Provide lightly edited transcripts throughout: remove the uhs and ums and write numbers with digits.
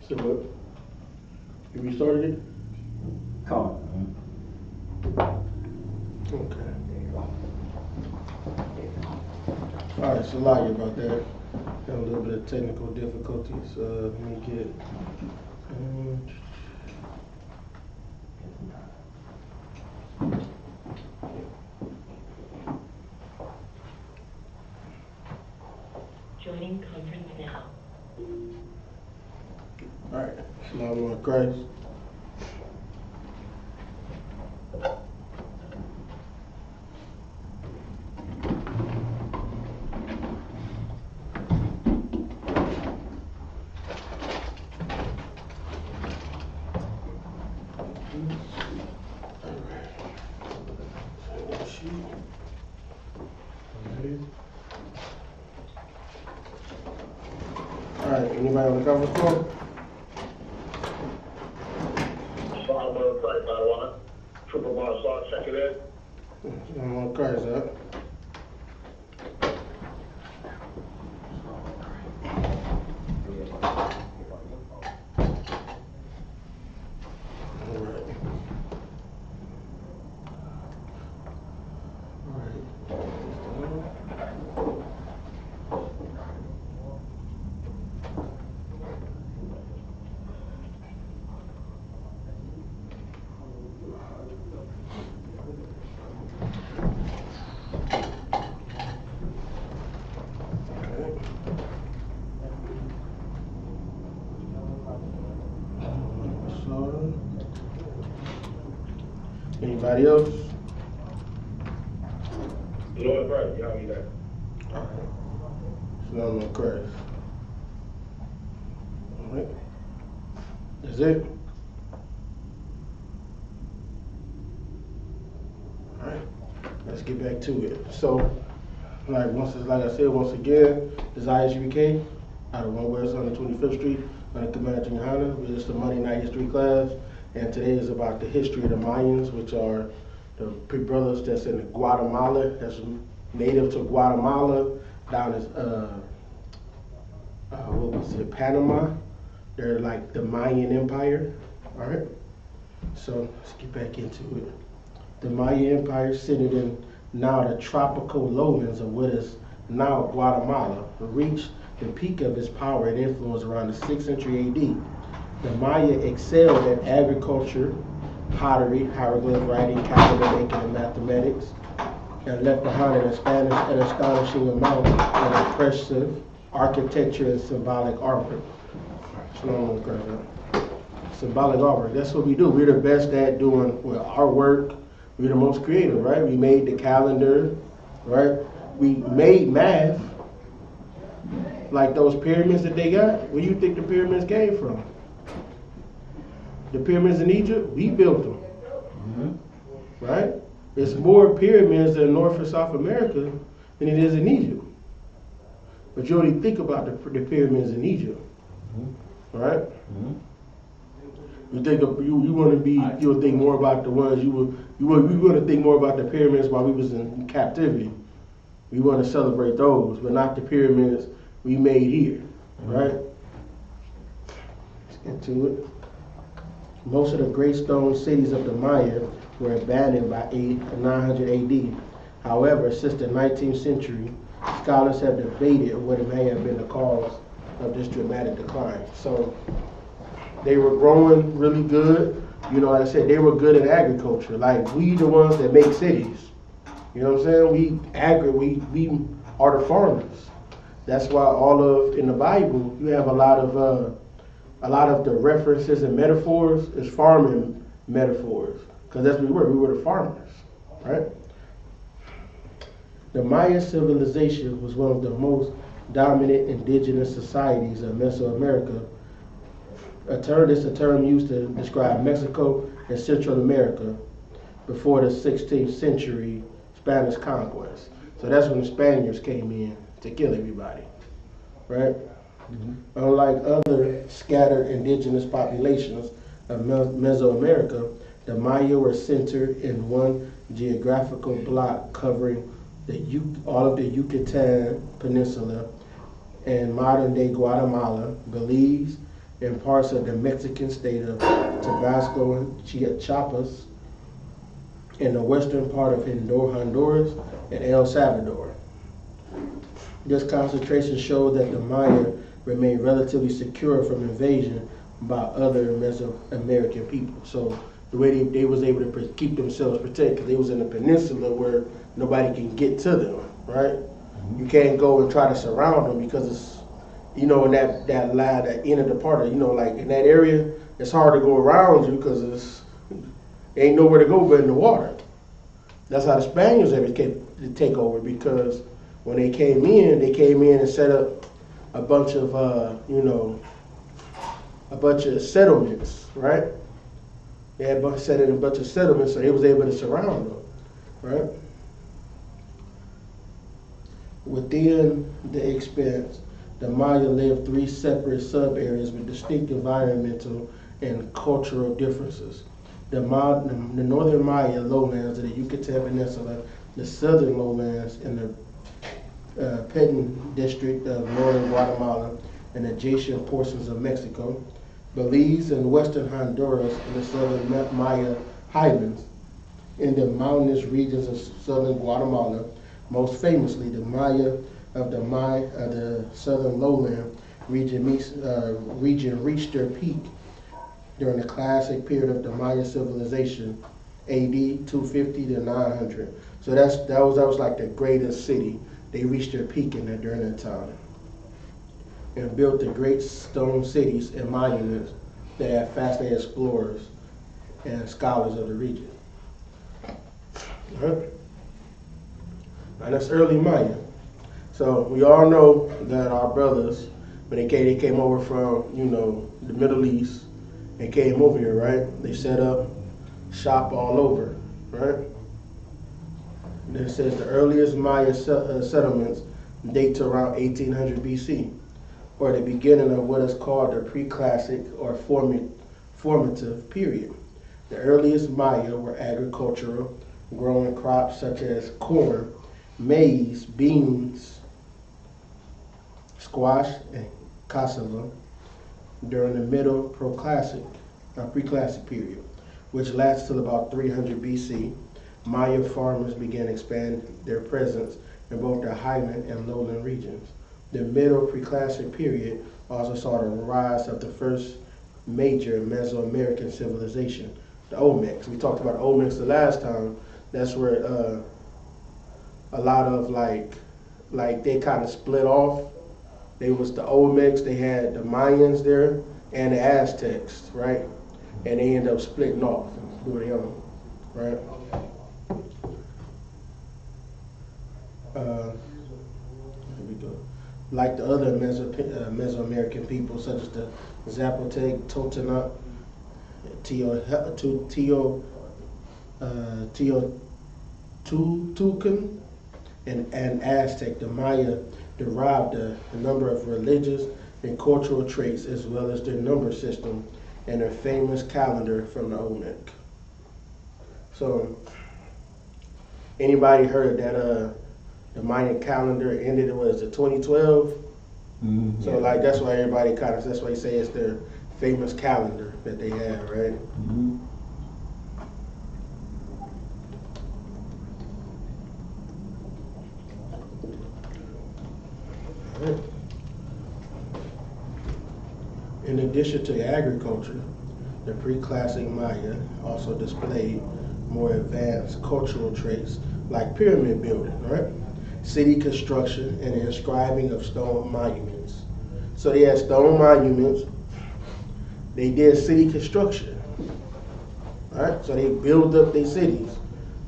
So what? You restarted it? Come. Okay. Alright, so sorry about that. Had a little bit of technical difficulties. Let me get. Joining conference now. Alright, Shalom on Christ. Alright, anybody on the conference call? Shalom on Christ, Yahanna. Triple Marshal, check it in. Shalom on Christ, huh? Anybody else? Lord Christ, y'all be there. Alright. Shalom on Christ. Alright. That's it? Alright. Let's get back to it. So, like I said, once again, this is I.S.U.P.K. out of 1 West 125th Street under Command Yahanna. We're just a Monday night history class. And today is about the history of the Mayans, which are the brothers that's in Guatemala, that's native to Guatemala, down as, Panama. They're like the Mayan Empire, all right? So let's get back into it. The Mayan Empire, centered in now the tropical lowlands of what is now Guatemala, reached the peak of its power and influence around the 6th century AD. The Maya excelled at agriculture, pottery, hieroglyph writing, calendar making, and mathematics, and left behind an astonishing amount of impressive architecture and symbolic artwork. Symbolic artwork, that's what we do. We're the best at doing our work. We're the most creative, right? We made the calendar, right? We made math, like those pyramids that they got. Where do you think the pyramids came from? The pyramids in Egypt, we built them, right? There's more pyramids in North and South America than it is in Egypt. But you only think about the pyramids in Egypt, right? You think you want to be, you'll think more about the ones you want to think more about the pyramids while we was in captivity. We want to celebrate those, but not the pyramids we made here, right? Let's get to it. Most of the great stone cities of the Maya were abandoned by 900 AD. However, since the 19th century, scholars have debated what may have been the cause of this dramatic decline. So they were growing really good. You know, like I said, they were good at agriculture. Like, we the ones that make cities. You know what I'm saying? We are the farmers. That's why in the Bible, you have a lot of the references and metaphors is farming metaphors, because that's what we were. We were the farmers, right? The Maya civilization was one of the most dominant indigenous societies of Mesoamerica. This is a term used to describe Mexico and Central America before the 16th century Spanish conquest. So that's when the Spaniards came in to kill everybody, right? Unlike other scattered indigenous populations of Mesoamerica, the Maya were centered in one geographical block covering all of the Yucatan Peninsula and modern-day Guatemala, Belize, in parts of the Mexican state of Tabasco and Chiapas, in the western part of Honduras and El Salvador. This concentration showed that the Maya remained relatively secure from invasion by other Mesoamerican people. So the way they was able to keep themselves protected, because they was in a peninsula where nobody can get to them, right? You can't go and try to surround them because it's, in that line, that end of the part of, like in that area, it's hard to go around you because ain't nowhere to go but in the water. That's how the Spaniards ever came to take over, because when they came in and set up a bunch of, settlements, right? They had set in a bunch of settlements, so they was able to surround them, right? Within the expanse, the Maya lived 3 separate sub-areas with distinct environmental and cultural differences. The northern Maya lowlands of the Yucatan Peninsula, the southern lowlands in the Petén district of northern Guatemala and adjacent portions of Mexico, Belize and western Honduras and the southern Maya highlands, in the mountainous regions of southern Guatemala, most famously the Maya of the southern lowland region reached their peak during the classic period of the Maya civilization, AD 250 to 900. So that was like the greatest city. They reached their peak during that time, and built the great stone cities and monuments that have fascinated explorers and scholars of the region. And that's early Maya. So we all know that our brothers, when they came over from, the Middle East, they came over here, right? They set up shop all over, right? And then it says the earliest Maya settlements date to around 1800 BC, or the beginning of what is called the pre-classic or formative period. The earliest Maya were agricultural, growing crops such as corn, maize, beans, squash, and cassava during the middle pre-classic period, which lasts till about 300 BC. Maya farmers began expanding their presence in both the highland and lowland regions. The middle pre-classic period also saw the rise of the first major Mesoamerican civilization, the Olmecs. We talked about Olmecs the last time. That's where a lot of like they kind of split off. They was the Olmecs, they had the Mayans there, and the Aztecs, right? And they ended up splitting off and doing their own, right? Here we go. Like the other Mesoamerican people, such as the Zapotec, Totonac, Teotihuacan, and Aztec, the Maya derived a number of religious and cultural traits, as well as their number system and their famous calendar from the Olmec. So, anybody heard that the Mayan calendar ended, was it 2012? Mm-hmm. So that's why everybody that's why you say it's their famous calendar that they have, right? Mm-hmm. In addition to agriculture, the pre-classic Maya also displayed more advanced cultural traits like pyramid building, right? City construction and the inscribing of stone monuments. So they had stone monuments. They did city construction, right? So they build up their cities.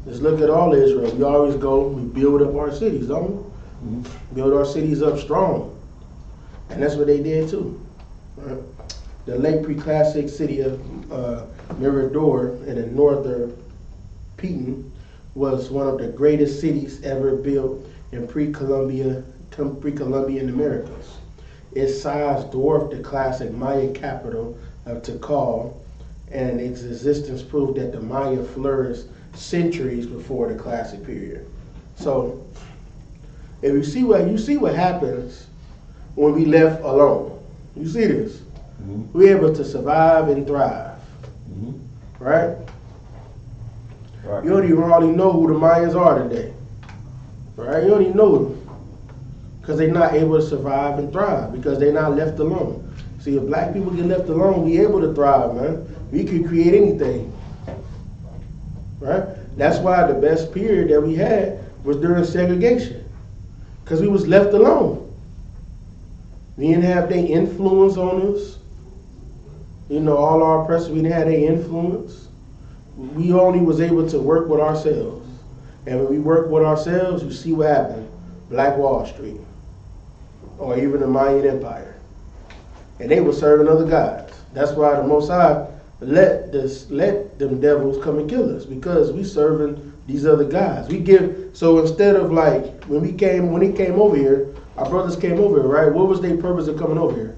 Just look at all Israel. We always go, we build up our cities, don't we? Mm-hmm. Build our cities up strong. And that's what they did too. Right? The late pre-classic city of Mirador in the northern Petén was one of the greatest cities ever built in pre-Columbian Americas. Its size dwarfed the classic Maya capital of Tikal, and its existence proved that the Maya flourished centuries before the classic period. So, if you see what happens when we left alone. You see this? We were able to survive and thrive. Right? You don't even hardly know who the Mayans are today. Right? You don't even know them. Because they're not able to survive and thrive. Because they're not left alone. See, if black people get left alone, we able to thrive, man. We can create anything. Right? That's why the best period that we had was during segregation. Because we was left alone. We didn't have their influence on us. You know, all our oppressors, we didn't have their influence. We only was able to work with ourselves. And when we work with ourselves, you see what happened. Black Wall Street. Or even the Mayan Empire. And they were serving other gods. That's why the Most High let them devils come and kill us. Because we serving these other gods. So instead of like, when he came over here, our brothers came over here, right? What was their purpose of coming over here?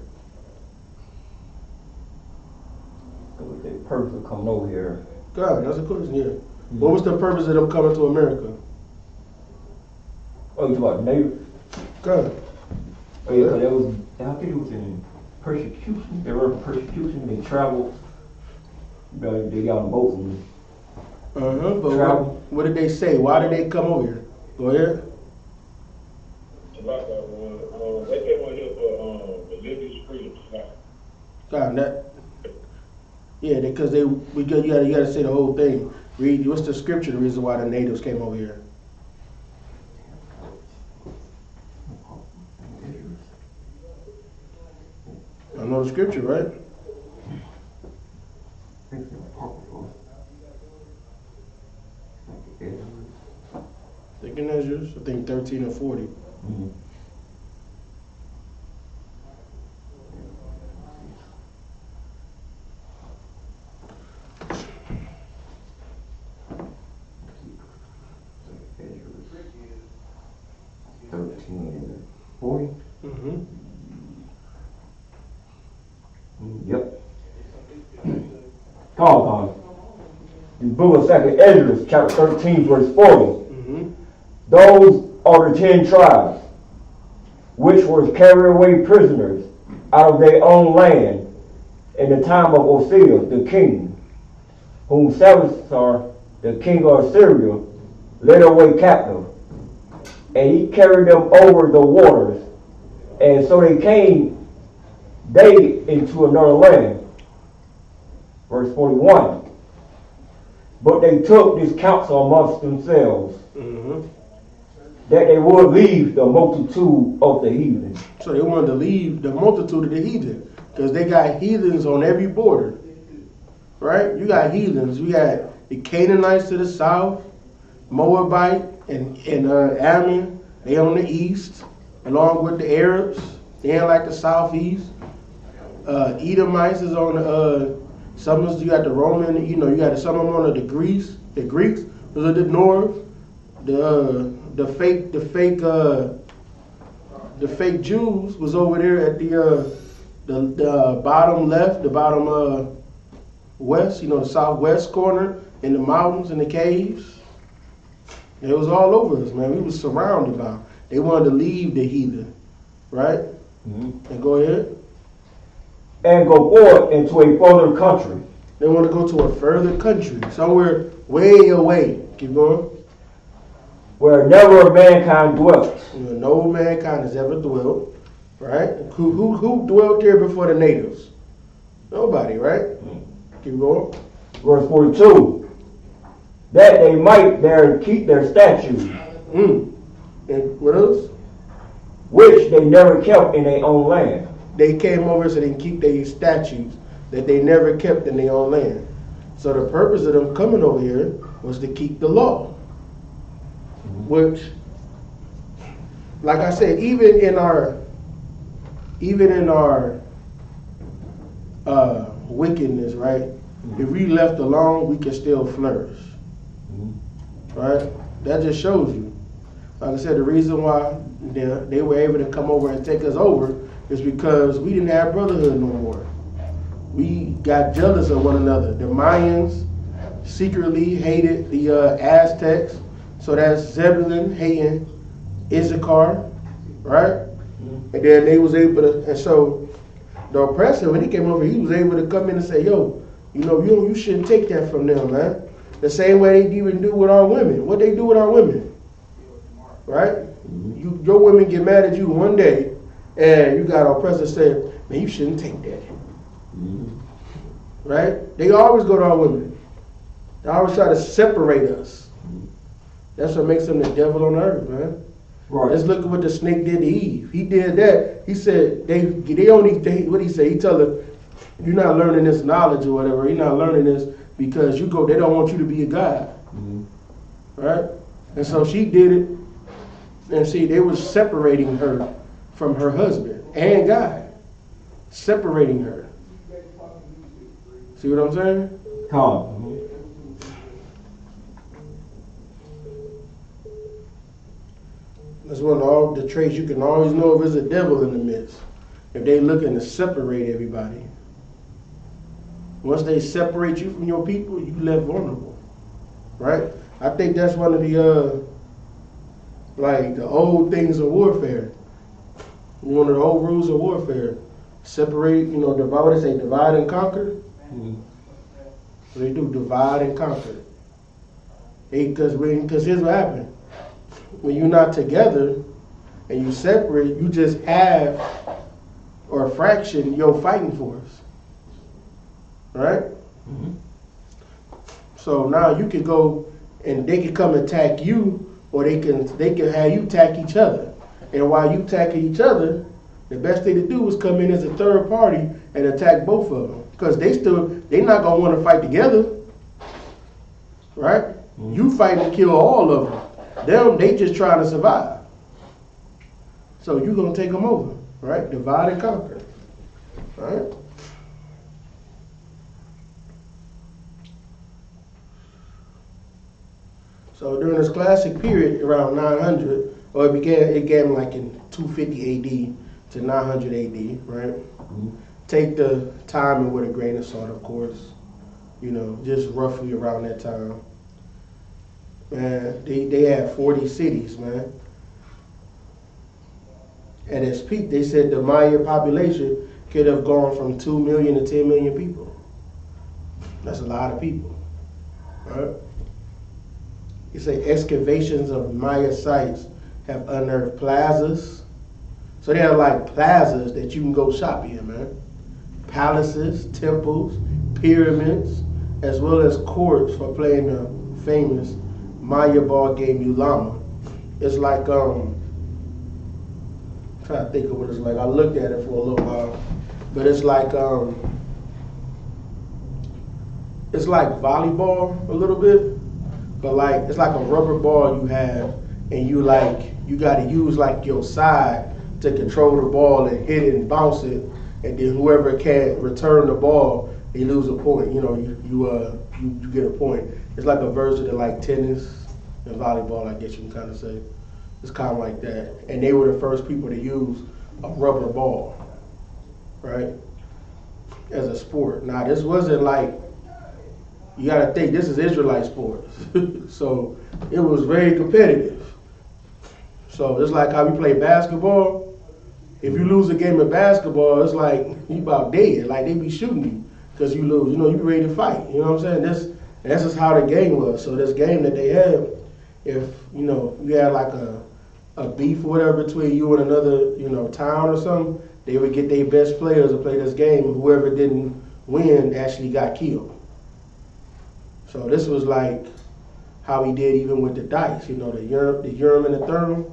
Purpose of coming over here. God, that's a question, yeah. What was the purpose of them coming to America? Oh, you talking about native? God. Oh yeah, because I think it was in persecution. They were in persecution. They traveled. They got on boats and But what did they say? Why did they come over here? Go ahead. About that one. They came over here for religious freedom. God, yeah, because you gotta say the whole thing. Read what's the scripture, the reason why the natives came over here. I know the scripture, right? Thinking that's yours. I think 13 or 40. Yep. Call upon the book of 2nd Esdras, chapter 13, verse 40. Those are the 10 tribes which were carried away prisoners out of their own land in the time of Osiris the king, whom Salasar, the king of Assyria, led away captive. And he carried them over the waters. And so they came into another land. Verse 41. But they took this counsel amongst themselves, that they would leave the multitude of the heathen. So they wanted to leave the multitude of the heathen. Because they got heathens on every border. Right? You got heathens. We got the Canaanites to the south, Moabite and Ammon. They on the east, along with the Arabs. They in like the southeast. Edomites is on the some of you got the Roman, you got some of them on the Greeks. The Greeks was at the north. The fake Jews was over there at the bottom left, the bottom west, the southwest corner in the mountains and the caves. It was all over us, man. We was surrounded by them. They wanted to leave the heathen, right? And go ahead. And go forth into a further country. They want to go to a further country, somewhere way away. Keep going. Where never mankind dwelt. No mankind has ever dwelt, right? Who dwelt there before the natives? Nobody, right? Keep going. Verse 42. That they might there keep their statutes. And what else? Which they never kept in their own land. They came over so they can keep their statutes that they never kept in their own land. So the purpose of them coming over here was to keep the law. Which, like I said, even in our wickedness, right? If we left alone, we can still flourish. Right? That just shows you. Like I said, the reason why they were able to come over and take us over is because we didn't have brotherhood no more. We got jealous of one another. The Mayans secretly hated the Aztecs. So that's Zebulun hating Isupk, right? And then they was able to, and so The oppressor, when he came over, he was able to come in and say, yo, you shouldn't take that from them, man. The same way they even do with our women. What they do with our women, right? Your women get mad at you one day, and you got an oppressor saying, man, you shouldn't take that. Right? They always go to our women. They always try to separate us. That's what makes them the devil on earth, man. Right. Let's look at what the snake did to Eve. He did that. He said, what he said? He told her, you're not learning this knowledge or whatever. You're not learning this because they don't want you to be a god. Right? And so she did it. And see, they were separating her from her husband and God. Separating her. See what I'm saying? That's one of all the traits you can always know if there's a devil in the midst. If they looking to separate everybody. Once they separate you from your people, you left vulnerable. Right? I think that's one of the the old things of warfare. One of the old rules of warfare. Separate, what they say, divide and conquer. So they do divide and conquer. Because here's what happened. When you're not together and you separate, you just have or a fraction your fighting force. Right? So now you can go and they can come attack you, or they can have you attack each other. And while you attack each other, the best thing to do is come in as a third party and attack both of them. Because they're not going to want to fight together. Right? You fight and kill all of them. They just trying to survive. So you're going to take them over. Right? Divide and conquer. Right? So during this classic period around 900, or it began like in 250 AD to 900 AD, right? Take the timing with a grain of salt, of course. Just roughly around that time. Man, they had 40 cities, man. At its peak, they said the Maya population could have gone from 2 million to 10 million people. That's a lot of people, right? You say excavations of Maya sites have unearthed plazas. So they have like plazas that you can go shop in, man. Palaces, temples, pyramids, as well as courts for playing the famous Maya ball game Ulama. It's like, I'm trying to think of what it's like. I looked at it for a little while. But it's like volleyball a little bit. But it's like a rubber ball you have, and you got to use your side to control the ball and hit it and bounce it, and then whoever can return the ball, they lose a point. You get a point. It's like a version of tennis and volleyball, I guess you can kind of say. It's kind of like that. And they were the first people to use a rubber ball, right, as a sport. Now this wasn't you gotta think, this is Israelite sports. So it was very competitive. So it's like how we play basketball. If you lose a game of basketball, it's like you about dead. They be shooting you because you lose. You be ready to fight. You know what I'm saying? That's just how the game was. So this game that they had, if you had a beef or whatever between you and another town or something, they would get their best players to play this game, and whoever didn't win actually got killed. So this was how we did even with the dice, the Urim and the Thummim.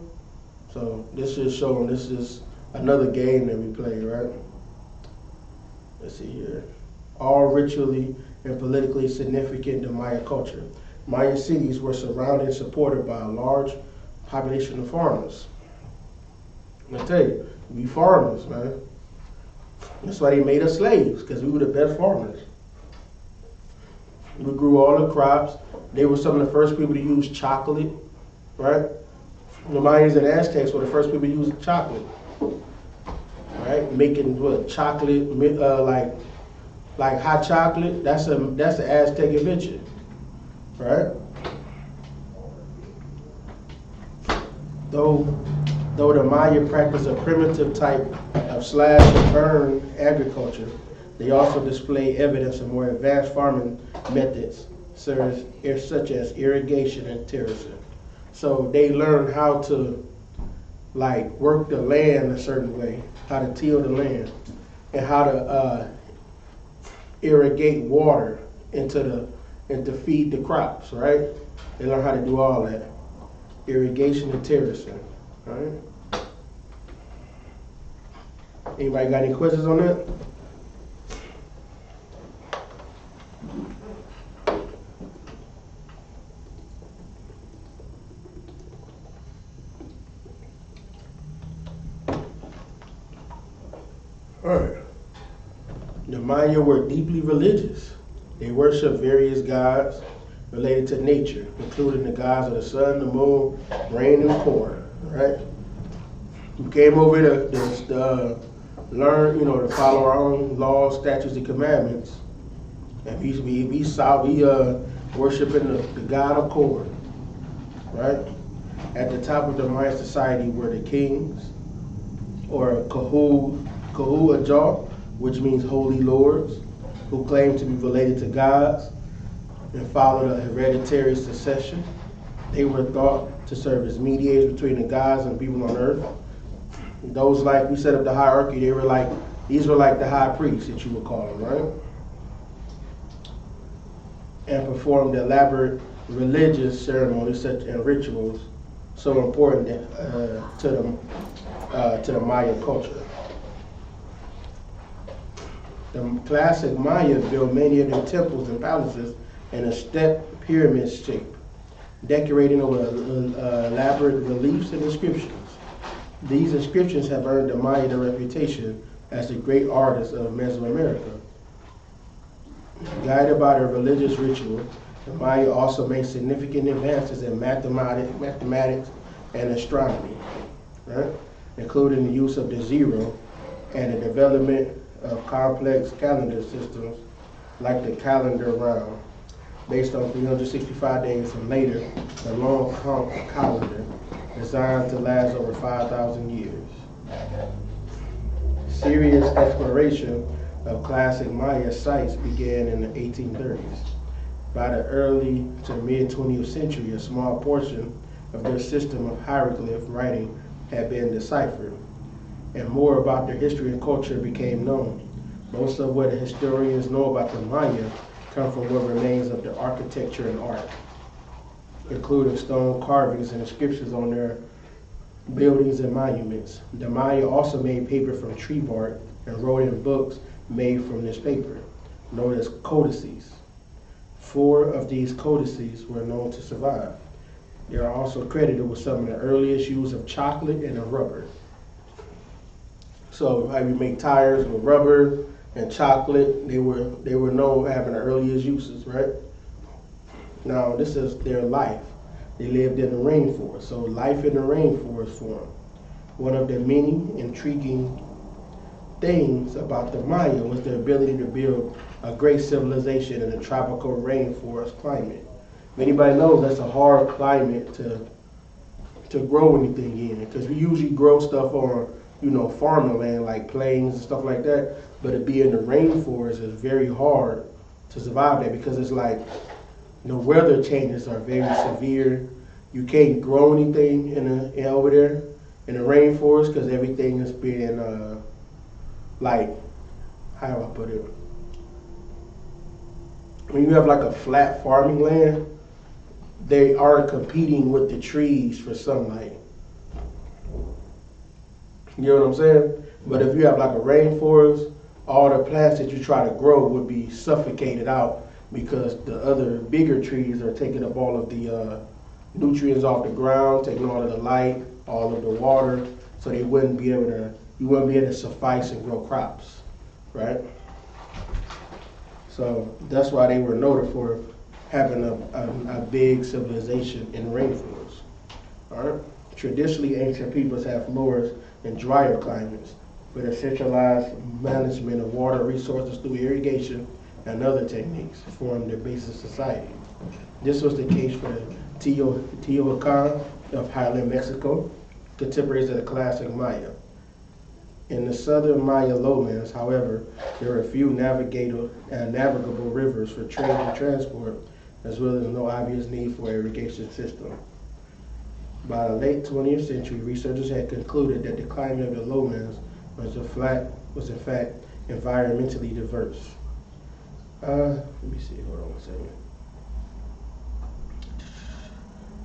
So this is showing this is another game that we play, right? Let's see here. All ritually and politically significant to Maya culture. Mayan cities were surrounded and supported by a large population of farmers. I tell you, we farmers, man. That's why they made us slaves, because we were the best farmers. We grew all the crops. They were some of the first people to use chocolate, right? The Mayans and Aztecs were the first people to use chocolate, right? Making chocolate, like hot chocolate. That's the Aztec invention, right? Though Though the Maya practiced a primitive type of slash and burn agriculture, they also display evidence of more advanced farming methods, such as irrigation and terracing. So they learned how to like work the land a certain way, how to till the land, and how to irrigate water into feed the crops, right? They learn how to do all that. Irrigation and terracing, right? Anybody got any questions on that? All right. The Maya were deeply religious. They worshiped various gods related to nature, including the gods of the sun, the moon, rain, and corn. Right? We came over to learn, to follow our own laws, statutes, and commandments. And we worshiping the god of corn. Right? At the top of the Mayan society were the kings, or Kahu-Ajah, which means holy lords, who claimed to be related to gods and followed a hereditary succession. They were thought to serve as mediators between the gods and people on earth. Those we set up the hierarchy, these were like the high priests that you would call them, right? And performed elaborate religious ceremonies and rituals so important to the Maya culture. The classic Maya built many of their temples and palaces in a stepped pyramid shape, decorating with elaborate reliefs and inscriptions. These inscriptions have earned the Maya their reputation as the great artists of Mesoamerica. Guided by their religious ritual, the Maya also made significant advances in mathematics and astronomy, right? Including the use of the zero and the development of complex calendar systems like the calendar round, based on 365 days and later, the long calendar designed to last over 5,000 years. Serious exploration of classic Maya sites began in the 1830s. By the early to mid 20th century, a small portion of their system of hieroglyph writing had been deciphered, and more about their history and culture became known. Most of what historians know about the Maya come from what remains of their architecture and art, including stone carvings and inscriptions on their buildings and monuments. The Maya also made paper from tree bark and wrote in books made from this paper, known as codices. 4 of these codices were known to survive. They are also credited with some of the earliest use of chocolate and rubber. So how we make tires with rubber and chocolate, they were known for having the earliest uses, right? Now this is their life. They lived in the rainforest, so life in the rainforest for them. One of the many intriguing things about the Maya was their ability to build a great civilization in a tropical rainforest climate. If anybody knows, that's a hard climate to grow anything in, because we usually grow stuff on farming land like plains and stuff like that, but to be in the rainforest is very hard to survive there, because it's like the weather changes are very severe. You can't grow anything over there in the rainforest because everything is being how do I put it? When you have like a flat farming land, they aren't competing with the trees for sunlight. You know what I'm saying? But if you have like a rainforest, all the plants that you try to grow would be suffocated out because the other bigger trees are taking up all of the nutrients off the ground, taking all of the light, all of the water, so you wouldn't be able to suffice and grow crops, right? So that's why they were noted for having a big civilization in the rainforest. All right. Traditionally, ancient peoples have flourished in drier climates with a centralized management of water resources through irrigation and other techniques formed their basic society. This was the case for the Teotihuacan of Highland Mexico, contemporaries of the classic Maya. In the southern Maya lowlands, however, there are few navigable rivers for trade and transport, as well as no obvious need for irrigation system. By the late 20th century, researchers had concluded that the climate of the lowlands was in fact environmentally diverse. Let me see, hold on a second.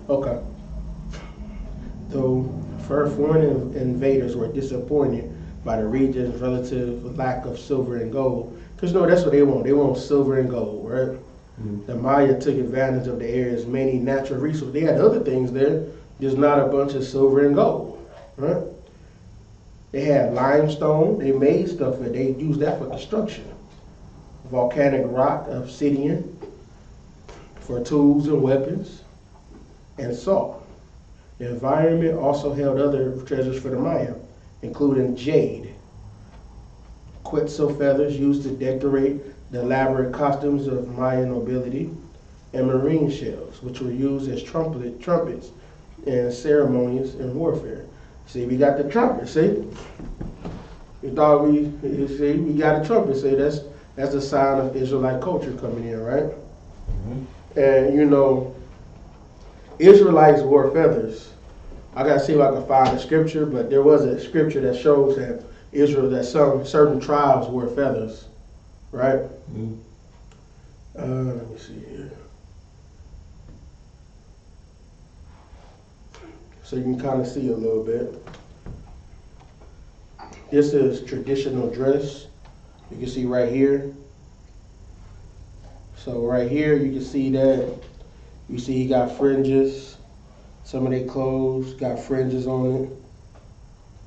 Okay. Though foreign invaders were disappointed by the region's relative lack of silver and gold, because that's what they want. They want silver and gold, right? Mm-hmm. The Maya took advantage of the area's many natural resources. They had other things there, just not a bunch of silver and gold, right? They had limestone. They made stuff and they used that for construction. Volcanic rock, obsidian, for tools and weapons, and salt. The environment also held other treasures for the Maya, including jade, quetzal feathers used to decorate the elaborate costumes of Maya nobility, and marine shells, which were used as trumpets in ceremonies and warfare. See, we got the trumpet, see? We thought we got a trumpet, see? That's a sign of Israelite culture coming in, right? Mm-hmm. And Israelites wore feathers. I gotta see if I can find a scripture, but there was a scripture that shows that some certain tribes wore feathers, right? Mm-hmm. Let me see here. So you can kind of see a little bit. This is traditional dress. You can see right here. So right here, you can see that. You see he got fringes. Some of their clothes got fringes on it.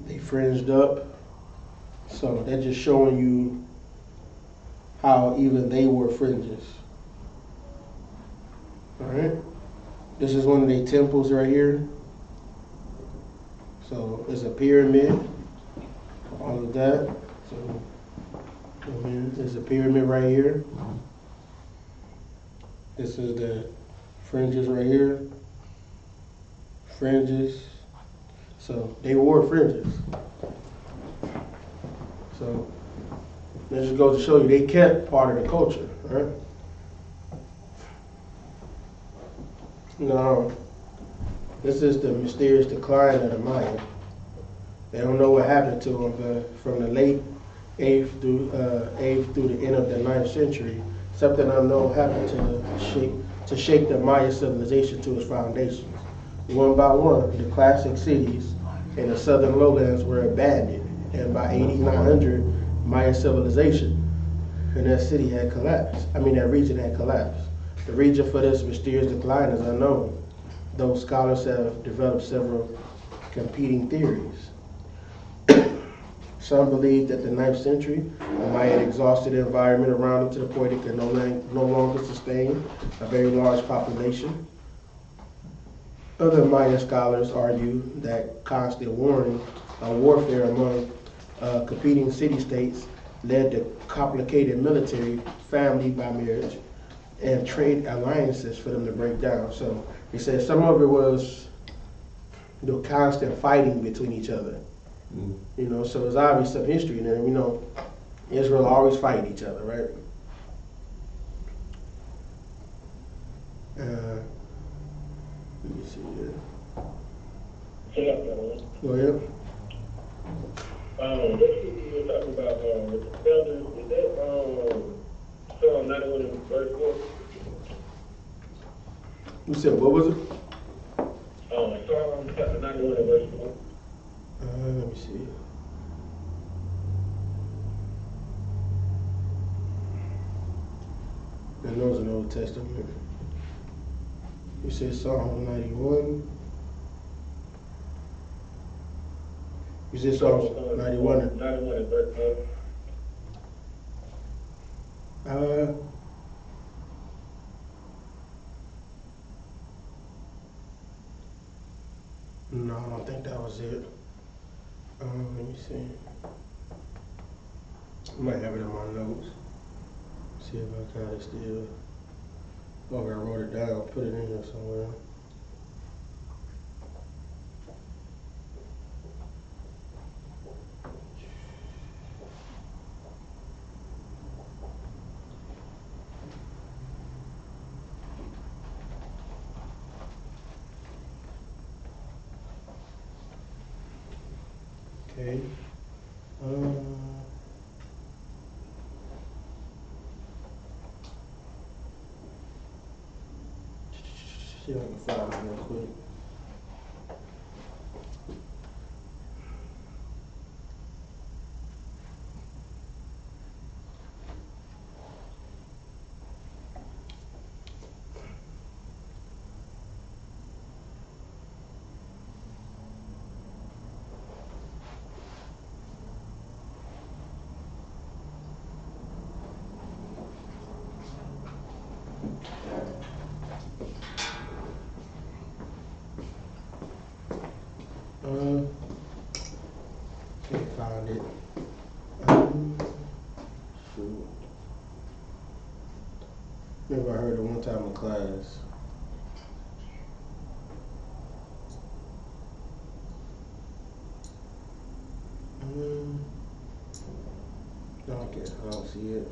They fringed up. So that's just showing you how even they wore fringes. All right. This is one of their temples right here. So it's a pyramid, all of that. So there's a pyramid right here. This is the fringes right here. Fringes. So they wore fringes. So that just goes to show you they kept part of the culture, right? Now, this is the mysterious decline of the Maya. They don't know what happened to them, but from the late 8th through the end of the 9th century, something unknown happened to shake the Maya civilization to its foundations. One by one, the classic cities in the southern lowlands were abandoned, and by 8900, Maya civilization in that city had collapsed. That region had collapsed. The reason for this mysterious decline is unknown, though scholars have developed several competing theories. Some believe that the 9th century, the Maya had exhausted the environment around them to the point it could no longer sustain a very large population. Other Maya scholars argue that constant warfare among competing city-states led to complicated military, family by marriage, and trade alliances for them to break down. So they said some of it was constant fighting between each other. Mm. So it's obvious some history in there. Israel always fight each other, right? Let me see here. Go ahead. What you were talking about with the feathers, is that Psalm 91 and verse 4? You said what was it? Psalm chapter 91 and verse 4. Let me see. And those in the Old Testament. You said Psalm 91. You said Psalm 91. 91 and verse 4. No, I don't think that was it. Let me see. I might have it in my notes. See if I got it still. Oh, I wrote it down, put it in here somewhere. Okay. See if I can find it real quick. Can't find it. Shoot. Remember I heard it one time in class. Okay, I don't see it.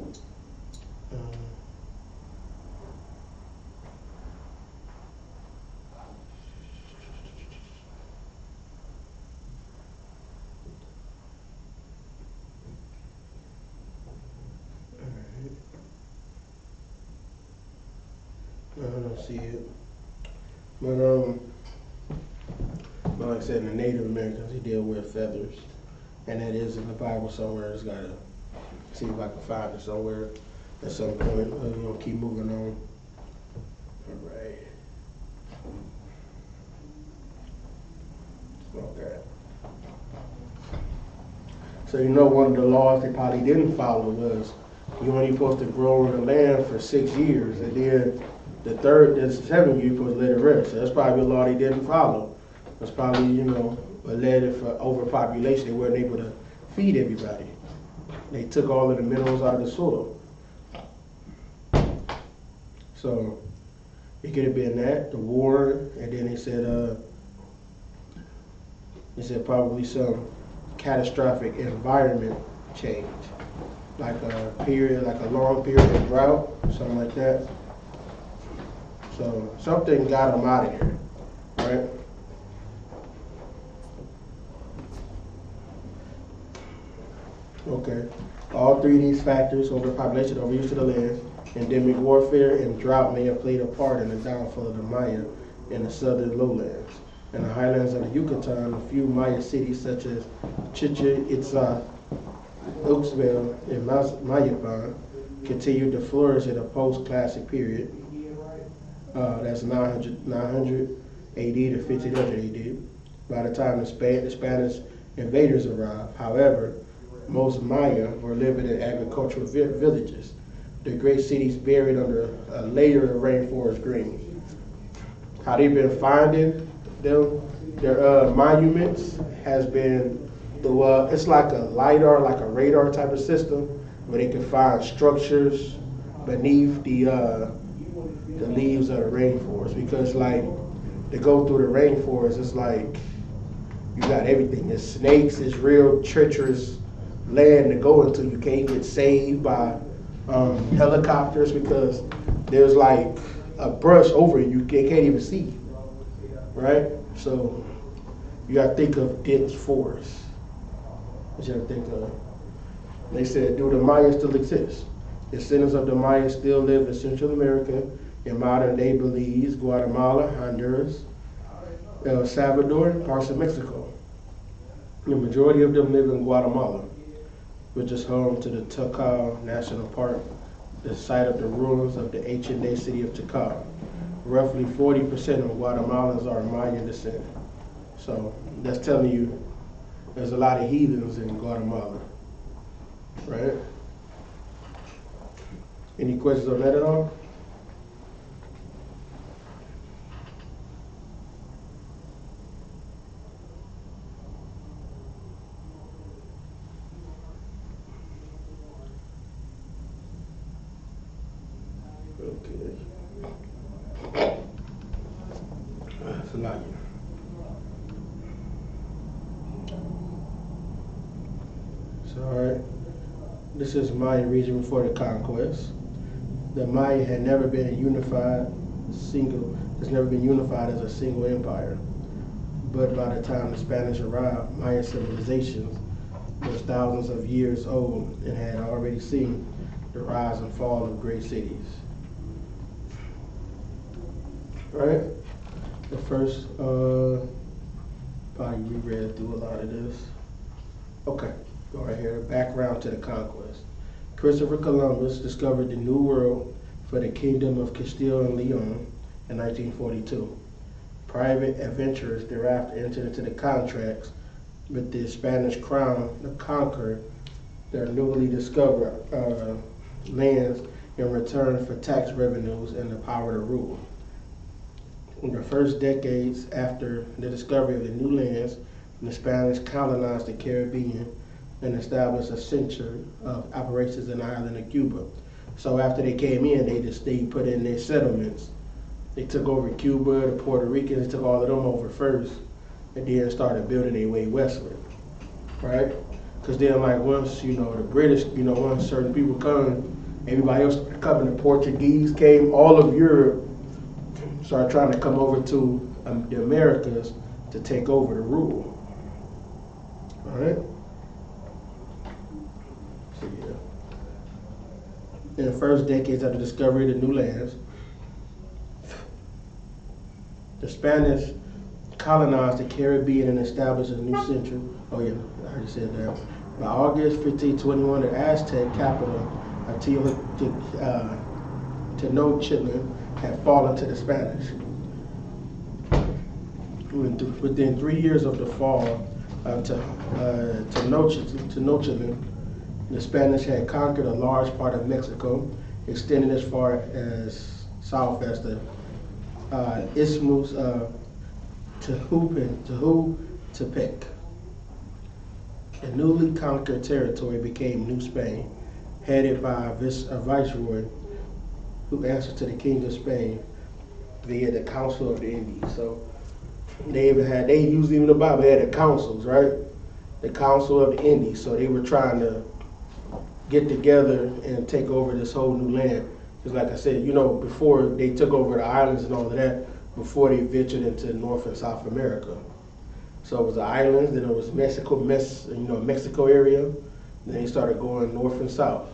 No, I don't see it. But like I said, in the Native Americans, he deal with feathers, and that is in the Bible somewhere. Just gotta see if I can find it somewhere at some point. Keep moving on. All right. Okay. So one of the laws they probably didn't follow was you only supposed to grow on the land for 6 years, and then the 7th year you're supposed to let it rest. So that's probably a law they didn't follow. That's probably led for overpopulation. They weren't able to feed everybody. They took all of the minerals out of the soil. So it could have been that, the war, and then they said probably some catastrophic environment change, like a long period of drought, something like that. So something got them out of here, right? Okay. All three of these factors, overpopulation, overuse of the land, endemic warfare, and drought may have played a part in the downfall of the Maya in the southern lowlands. In the highlands of the Yucatan, a few Maya cities such as Chichen Itza, Uxmal, and Mayapan continued to flourish in a post-classic period. That's 900 AD to 1500 AD. By the time the Spanish invaders arrived, however, most Maya were living in agricultural villages. The great cities buried under a layer of rainforest green. How they've been finding them, their monuments has been it's like a LiDAR, like a radar type of system, where they can find structures beneath the leaves of the rainforest. Because to go through the rainforest, it's like you got everything. There's snakes, it's real treacherous land to go into. You can't get saved by helicopters because there's like a brush over it. You can't even see, right? So you got to think of dense forest. What you have to think of? They said, do the Mayans still exist? Descendants of the Mayans still live in Central America, in modern-day Belize, Guatemala, Honduras, El Salvador, and parts of Mexico. The majority of them live in Guatemala, which is home to the Tikal National Park, the site of the ruins of the ancient day city of Tikal. Roughly 40% of Guatemalans are Mayan descent. So that's telling you there's a lot of heathens in Guatemala, right? Any questions on that at all? Okay. That's a lot. So, all right. This is Maya region before the conquest. The Maya had never been unified as a single empire. but by the time the Spanish arrived, Mayan civilization was thousands of years old and had already seen the rise and fall of great cities. Right? The first, probably we read through a lot of this. Okay, go right here. Background to the conquest. Christopher Columbus discovered the New World for the Kingdom of Castile and Leon in 1942. Private adventurers thereafter entered into the contracts with the Spanish crown to conquer their newly discovered lands in return for tax revenues and the power to rule. In the first decades after the discovery of the new lands, the Spanish colonized the Caribbean and established a center of operations in the island of Cuba. So after they came in, they put in their settlements. They took over Cuba, the Puerto Ricans, they took all of them over first, and then started building their way westward, right? Because then, like, once, the British, once certain people come, everybody else started coming. The Portuguese came, all of Europe started trying to come over to the Americas to take over the rule, all right? So, yeah. In the first decades after the discovery of the new lands, the Spanish colonized the Caribbean and established a new century. Oh yeah, I already said that. By August 1521, the Aztec capital of Tenochtitlan had fallen to the Spanish. Within 3 years of the fall of Tenochtitlan, the Spanish had conquered a large part of Mexico, extending as far as south as the Isthmus of Tehuantepec. The newly conquered territory became New Spain, headed by a viceroy who answered to the King of Spain via the Council of the Indies. So they used even the Bible, they had the councils, right? The Council of the Indies. So they were trying to get together and take over this whole new land. Because like I said, before they took over the islands and all of that, before they ventured into North and South America. So it was the islands, then it was Mexico area, then they started going north and south.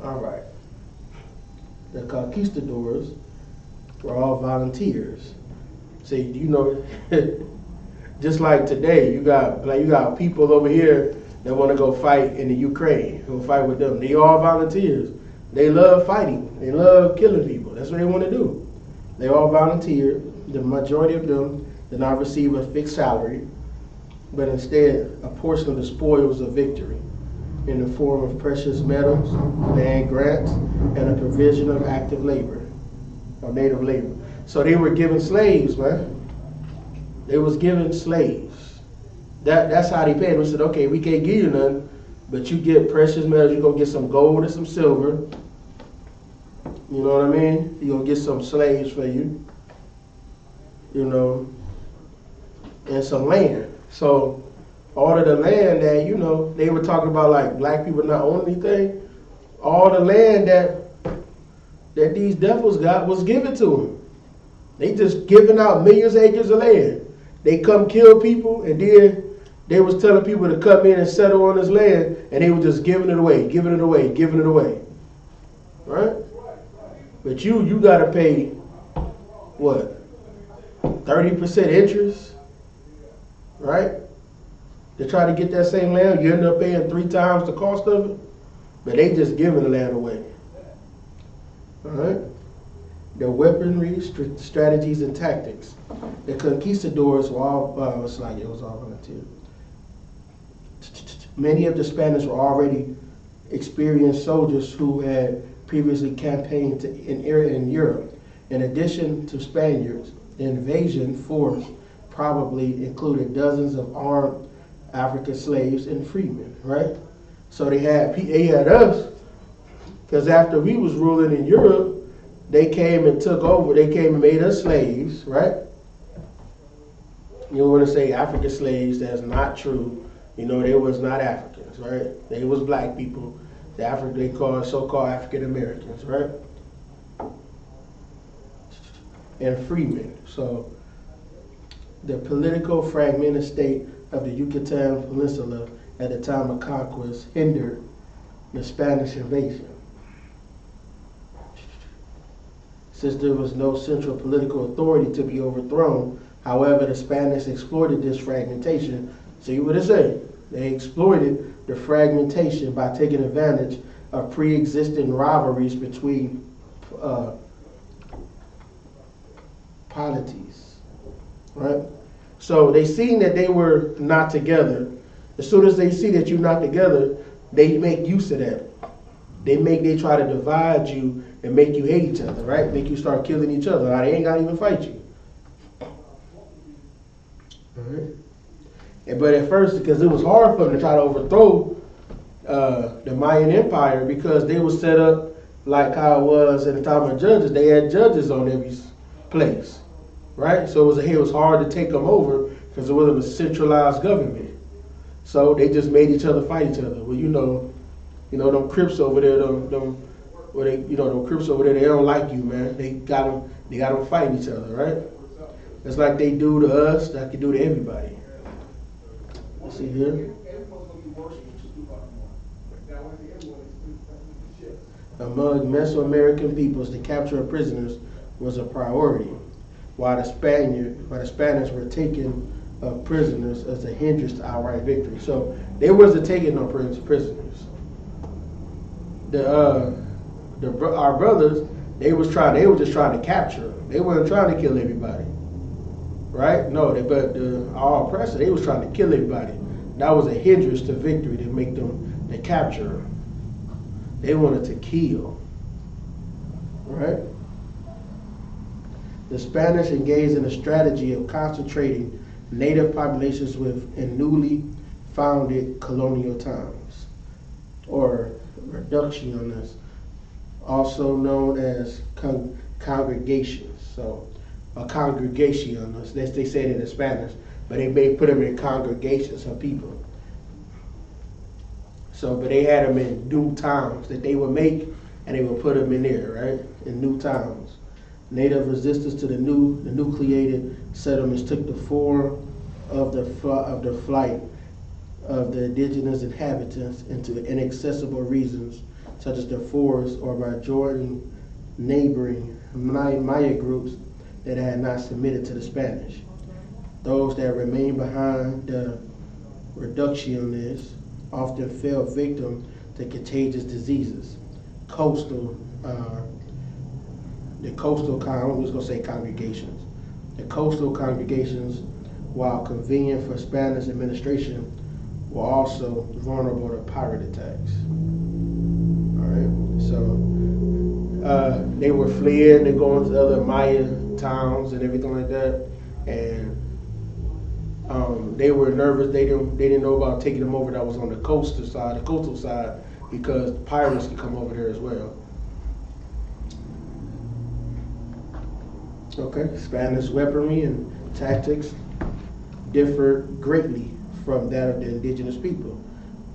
All right. The conquistadors were all volunteers. See, just like today, you got people over here that want to go fight in the Ukraine, go fight with them. They all volunteers. They love fighting. They love killing people. That's what they want to do. They all volunteer. The majority of them did not receive a fixed salary, but instead a portion of the spoils of victory in the form of precious metals, land grants, and a provision of active labor, or native labor. So they were given slaves, man. They was given slaves. That's how they paid. We said, okay, we can't give you nothing, but you get precious metals. You're going to get some gold and some silver. You know what I mean? You're going to get some slaves for you. And some land. So all of the land that, they were talking about, like, black people not owning anything, all the land that these devils got was given to them. They just giving out millions of acres of land. They come kill people, and then they was telling people to come in and settle on this land, and they were just giving it away. Right? But you got to pay, what, 30% interest, right? To try to get that same land, you end up paying 3 times the cost of it, but they just giving the land away. All right? Their weaponry, strategies, and tactics. The conquistadors were all, it was all volunteer. Many of the Spanish were already experienced soldiers who had previously campaigned in Europe. In addition to Spaniards, the invasion force probably included dozens of armed African slaves and freemen, right? So they had us, because after we was ruling in Europe, they came and took over. They came and made us slaves, right? You want to say African slaves? That's not true. They was not Africans, right? They was black people. They called so-called African Americans, right? And freemen. So the political fragmented state of the Yucatan Peninsula at the time of conquest hindered the Spanish invasion. Since there was no central political authority to be overthrown, however, the Spanish exploited this fragmentation. See what it say? They exploited the fragmentation by taking advantage of pre-existing rivalries between polities, right? So they seen that they were not together. As soon as they see that you're not together, they make use of that. They try to divide you and make you hate each other, right? Make you start killing each other. Now, they ain't gotta even fight you. All right. But at first, because it was hard for them to try to overthrow the Mayan Empire, because they were set up like how it was at the time of judges. They had judges on every place, right? So it was hard to take them over because it wasn't a centralized government. So they just made each other fight each other. Well, them Crips over there, them Crips over there, they don't like you, man. They got them fighting each other, right? It's like they do to us, like they do to everybody. Let's see here. Among Mesoamerican peoples, the capture of prisoners was a priority, while the Spanish were taking prisoners as a hindrance to outright victory. So they wasn't taking no prisoners. Our brothers, they were just trying to capture them. They weren't trying to kill everybody, right? No, our oppressor, they was trying to kill everybody. That was a hindrance to victory to make them to capture them. They wanted to kill, right? The Spanish engaged in a strategy of concentrating native populations in newly founded colonial towns, or reductionists, also known as congregations. So, a congregationist, they said it in Spanish, but they may put them in congregations of people. So, but they had them in new towns that they would make, and they would put them in there, right? In new towns. Native resistance to the nucleated settlements took the form of the flight of the indigenous inhabitants into inaccessible regions such as the forests, or by joining neighboring Maya groups that had not submitted to the Spanish. Those that remained behind, the reductionists, often fell victim to contagious diseases. I was gonna say congregations. The coastal congregations, while convenient for Spanish administration, were also vulnerable to pirate attacks. All right, so they were fleeing, they're going to other Maya towns and everything like that, and they were nervous. They didn't know about taking them over that was on the coastal side, because pirates could come over there as well. Okay, Spanish weaponry and tactics differed greatly from that of the indigenous people.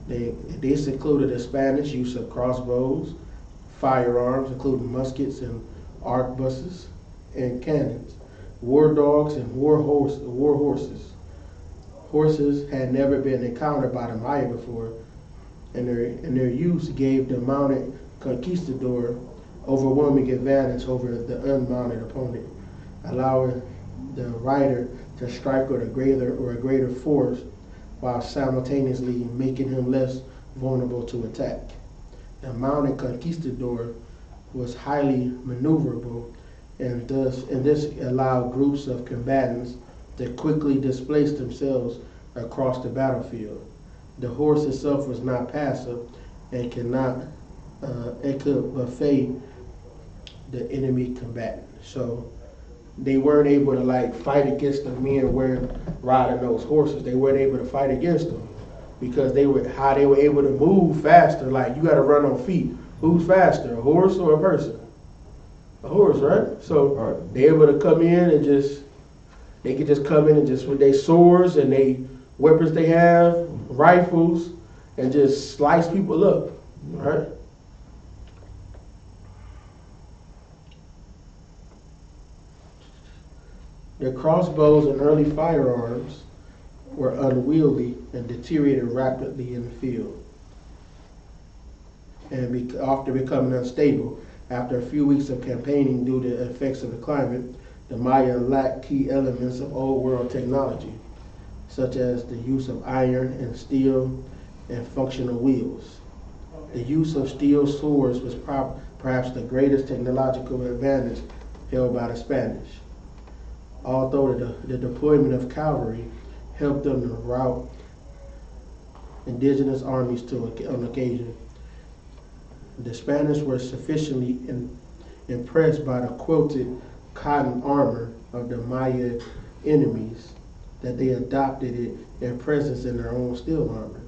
This included the Spanish use of crossbows, firearms, including muskets and arquebuses and cannons, war dogs and war horses. Horses had never been encountered by the Maya before, and their use gave the mounted conquistador overwhelming advantage over the unmounted opponent, allowing the rider to strike with a greater force while simultaneously making him less vulnerable to attack. The mounted conquistador was highly maneuverable, and this allowed groups of combatants to quickly displace themselves across the battlefield. The horse itself was not passive and could buffet the enemy combatant. So they weren't able to fight against the men riding those horses. They weren't able to fight against them because they were able to move faster. Like, you got to run on feet. Who's faster, a horse or a person? A horse, right? So they're able to come in and they could just come in and just with their swords and they weapons they have, rifles, and just slice people up, right? Their crossbows and early firearms were unwieldy and deteriorated rapidly in the field, and after becoming unstable. After a few weeks of campaigning due to the effects of the climate, the Mayans lacked key elements of old world technology, such as the use of iron and steel and functional wheels. The use of steel swords was perhaps the greatest technological advantage held by the Spanish, although the deployment of cavalry helped them to rout indigenous armies on occasion. The Spanish were sufficiently impressed by the quilted cotton armor of the Maya enemies that they adopted it in presence in their own steel armor.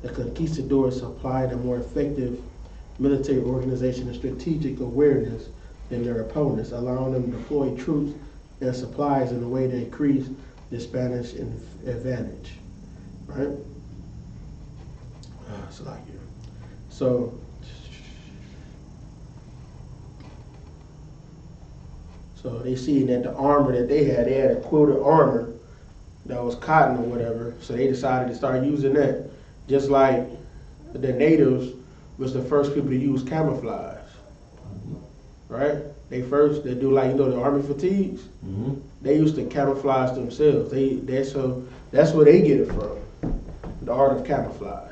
The conquistadors supplied a more effective military organization and strategic awareness than their opponents, allowing them to deploy troops and supplies in a way that increased the Spanish advantage. Right? It's like you. So they see that the armor that they had a quilted armor that was cotton or whatever. So they decided to start using that. Just like the natives was the first people to use camouflage. Right? They do like, the army fatigues. Mm-hmm. They used to camouflage themselves. That's where they get it from. The art of camouflage.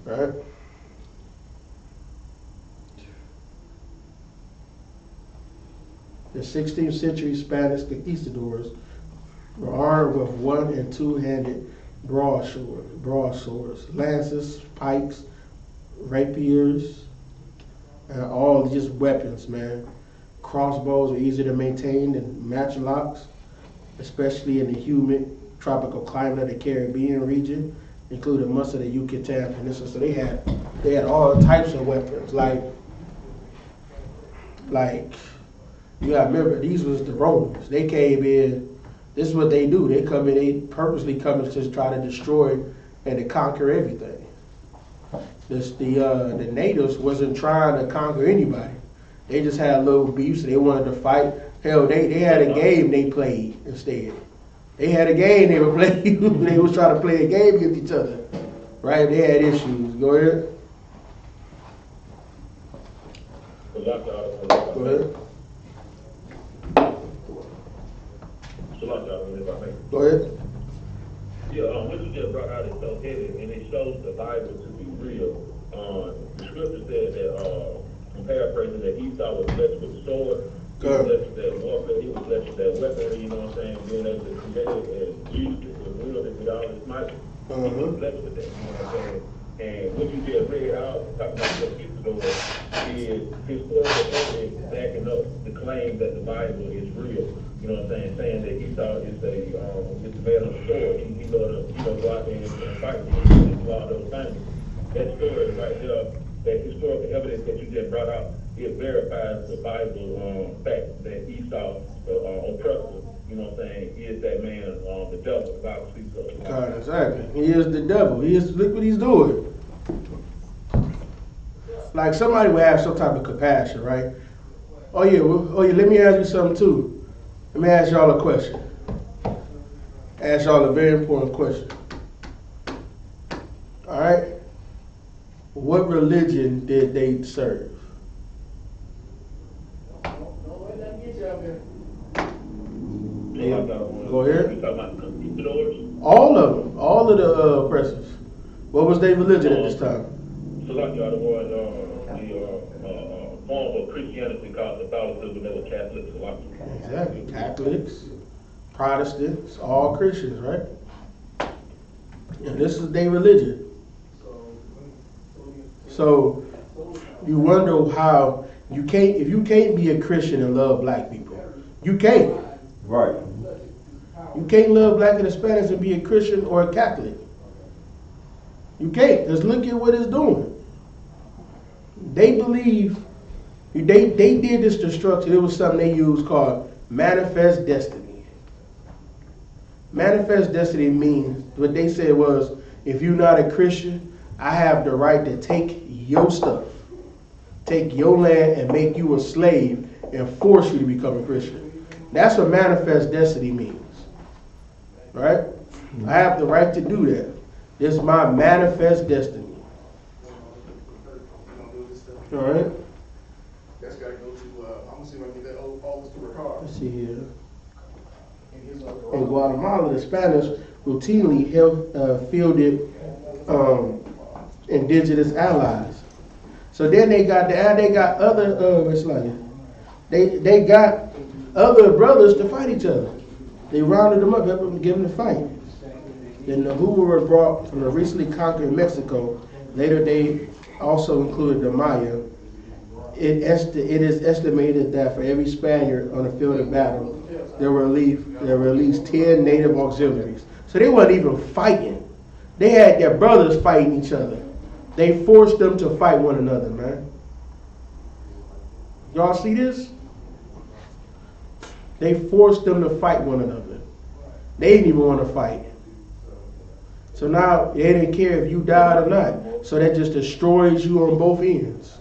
Right? The 16th century Spanish conquistadors were armed with 1- and 2-handed broadswords, lances, pikes, rapiers, and all just weapons, man. Crossbows are easier to maintain than matchlocks, especially in the humid tropical climate of the Caribbean region, including much of the Yucatan Peninsula. So they had all types of weapons, like you gotta remember, these was the Romans. They came in, this is what they do. They come in, they purposely come in to try to destroy and to conquer everything. The natives wasn't trying to conquer anybody. They just had little beefs, they wanted to fight. Hell, they had a game they played instead. They had a game they were playing. They was trying to play a game against each other. Right? They had issues. Go ahead. Go ahead. Go ahead. Yeah, what you just brought out is so heavy, and it shows the Bible to be real. The scripture said that, I'm paraphrasing, that Esau was blessed with the sword, he was blessed with that warfare, he was blessed with that weaponry, you know what I'm saying, being able to create it and use it and wield it with all his might. He was blessed with that, you know what I'm saying. And what you just read out, talking about the conquistador, is historical evidence backing up the claim that the Bible is real. You know what I'm saying? Saying that Esau is the man of the sword. He loved to, go out there and fight and do all those things. That story right there, that historical evidence that you just brought out, it verifies the Bible fact that Esau, the oppressor, you know what I'm saying, is that man, the devil, the Bible speaks of. God, exactly. He is the devil. Look what he's doing. Like somebody would have some type of compassion, right? Oh yeah, let me ask you something too. Let me ask y'all a question. Ask y'all a very important question. All right? What religion did they serve? Go ahead. All of them. All of the oppressors. What was their religion at this time? So like y'all, the form of Christianity called Catholicism, they were Catholics a lot. Exactly. Catholics, Protestants, all Christians, right? And this is their religion. So you wonder how if you can't be a Christian and love black people, you can't. Right. You can't love black and Hispanics and be a Christian or a Catholic. You can't. Just look at what it's doing. They believe, they did this destruction. It was something they used called manifest destiny. Manifest destiny means, what they said was, if you're not a Christian, I have the right to take your stuff, take your land and make you a slave and force you to become a Christian. That's what manifest destiny means. Right? I have the right to do that. This is my manifest destiny. All right? That's got to go to, I'm going to see if I can get that office to record. Let's see here. In Guatemala, the Spanish routinely fielded indigenous allies. So then they got other they got other brothers to fight each other. They rounded them up, helped them give them a fight. Then the who were brought from the recently conquered Mexico. Later they also included the Maya. It is estimated that for every Spaniard on the field of battle, there were at least 10 native auxiliaries. So they weren't even fighting. They had their brothers fighting each other. They forced them to fight one another, man. Y'all see this? They forced them to fight one another. They didn't even want to fight. So now they didn't care if you died or not. So that just destroys you on both ends.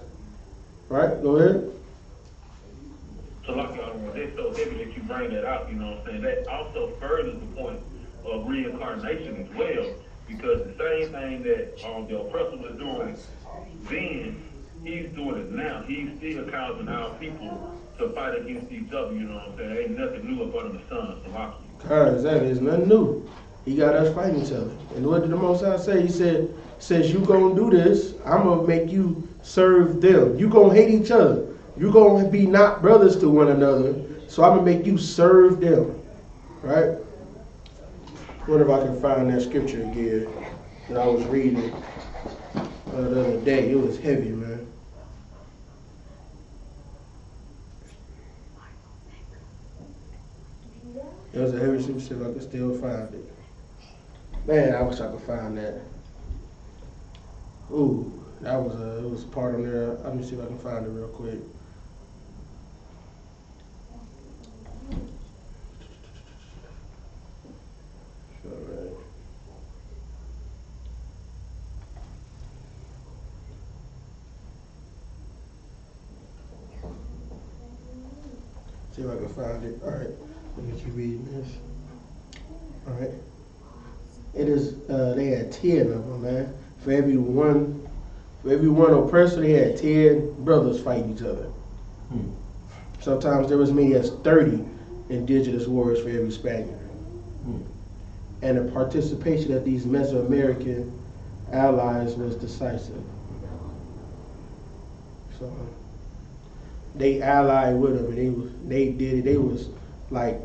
Right? Go ahead. So like it's so heavy that you bring that out, you know what I'm saying? That also furthers the point of reincarnation as well, because the same thing that the oppressor was doing then, he's doing it now. He's still causing our people to fight against each other, you know what I'm saying? Ain't nothing new up under the sun, so like Exactly, it's nothing new. He got us fighting each other. And what did the Most High say? He says you gonna do this, I'm gonna make you serve them. You gonna hate each other. You gonna be not brothers to one another. So I'm gonna make you serve them. Right? Wonder if I can find that scripture again that I was reading the other day. It was heavy, man. It was a heavy scripture. If I could still find it. Man, I wish I could find that. Ooh, that was it was a part on there. Let me see if I can find it real quick. Alright. See if I can find it. Alright, let me keep reading this. Alright. It is, they had 10 of them, man. For every one oppressor, they had 10 brothers fighting each other. Sometimes there was as many as 30 indigenous warriors for every Spaniard. And the participation of these Mesoamerican allies was decisive. So they allied with them, and they was like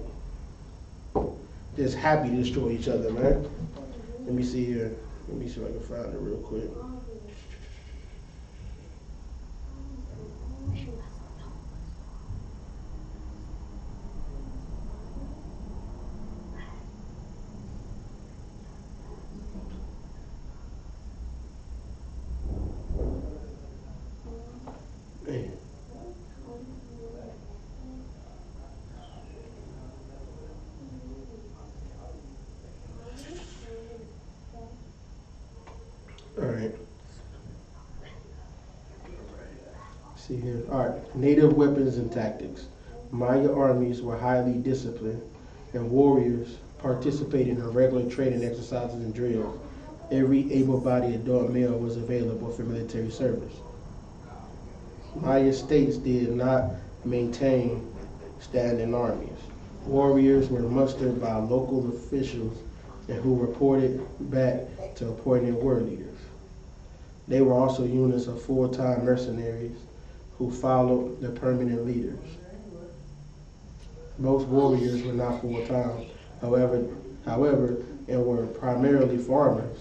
just happy to destroy each other, man. Let me see here. Let me see if I can find it real quick. Man. All right. See here. All right. Native weapons and tactics. Maya armies were highly disciplined, and warriors participated in regular training exercises and drills. Every able-bodied adult male was available for military service. Maya states did not maintain standing armies. Warriors were mustered by local officials and who reported back to appointed war leaders. They were also units of full-time mercenaries who followed the permanent leaders. Most warriors were not full-time, however, and were primarily farmers.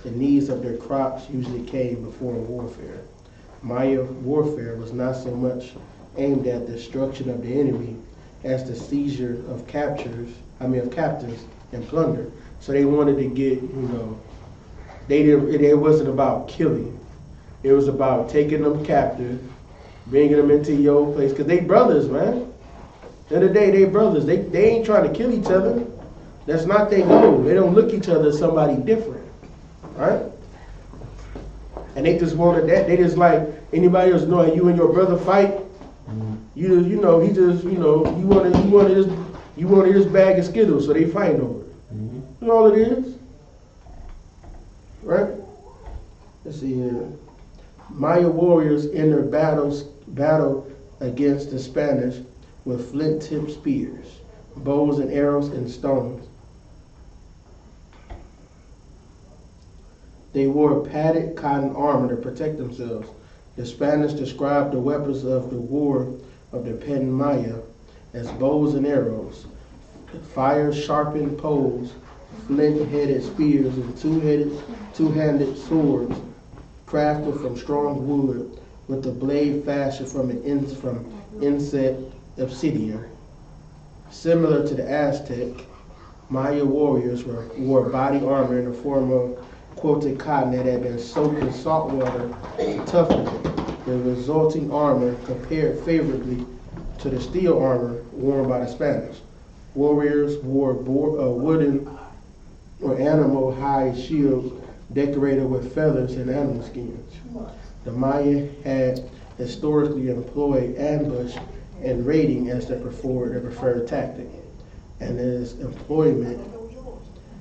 The needs of their crops usually came before warfare. Maya warfare was not so much aimed at the destruction of the enemy as the seizure of captives and plunder. So they wanted to get, it wasn't about killing. It was about taking them captive, bringing them into your place. Because they brothers, man. At the end of the day, they brothers. They ain't trying to kill each other. That's not their goal. They don't look at each other as somebody different. Right? And they just wanted that. They just like anybody else knowing you and your brother fight, You know, he just, you know, you wanted his bag of Skittles, so they fighting over it. That's all it is. Right? Let's see here. Maya warriors enter battle against the Spanish with flint-tipped spears, bows and arrows and stones. They wore padded cotton armor to protect themselves. The Spanish described the weapons of the war of the Pen Maya as bows and arrows, fire-sharpened poles, flint-headed spears, and two-handed swords crafted from strong wood with the blade fashioned from inset obsidian. Similar to the Aztec, Maya warriors wore body armor in the form of quilted cotton that had been soaked in salt water to toughen it. The resulting armor compared favorably to the steel armor worn by the Spanish. Warriors wore wooden or animal hide shields decorated with feathers and animal skins. The Maya had historically employed ambush and raiding as their preferred tactic, and its employment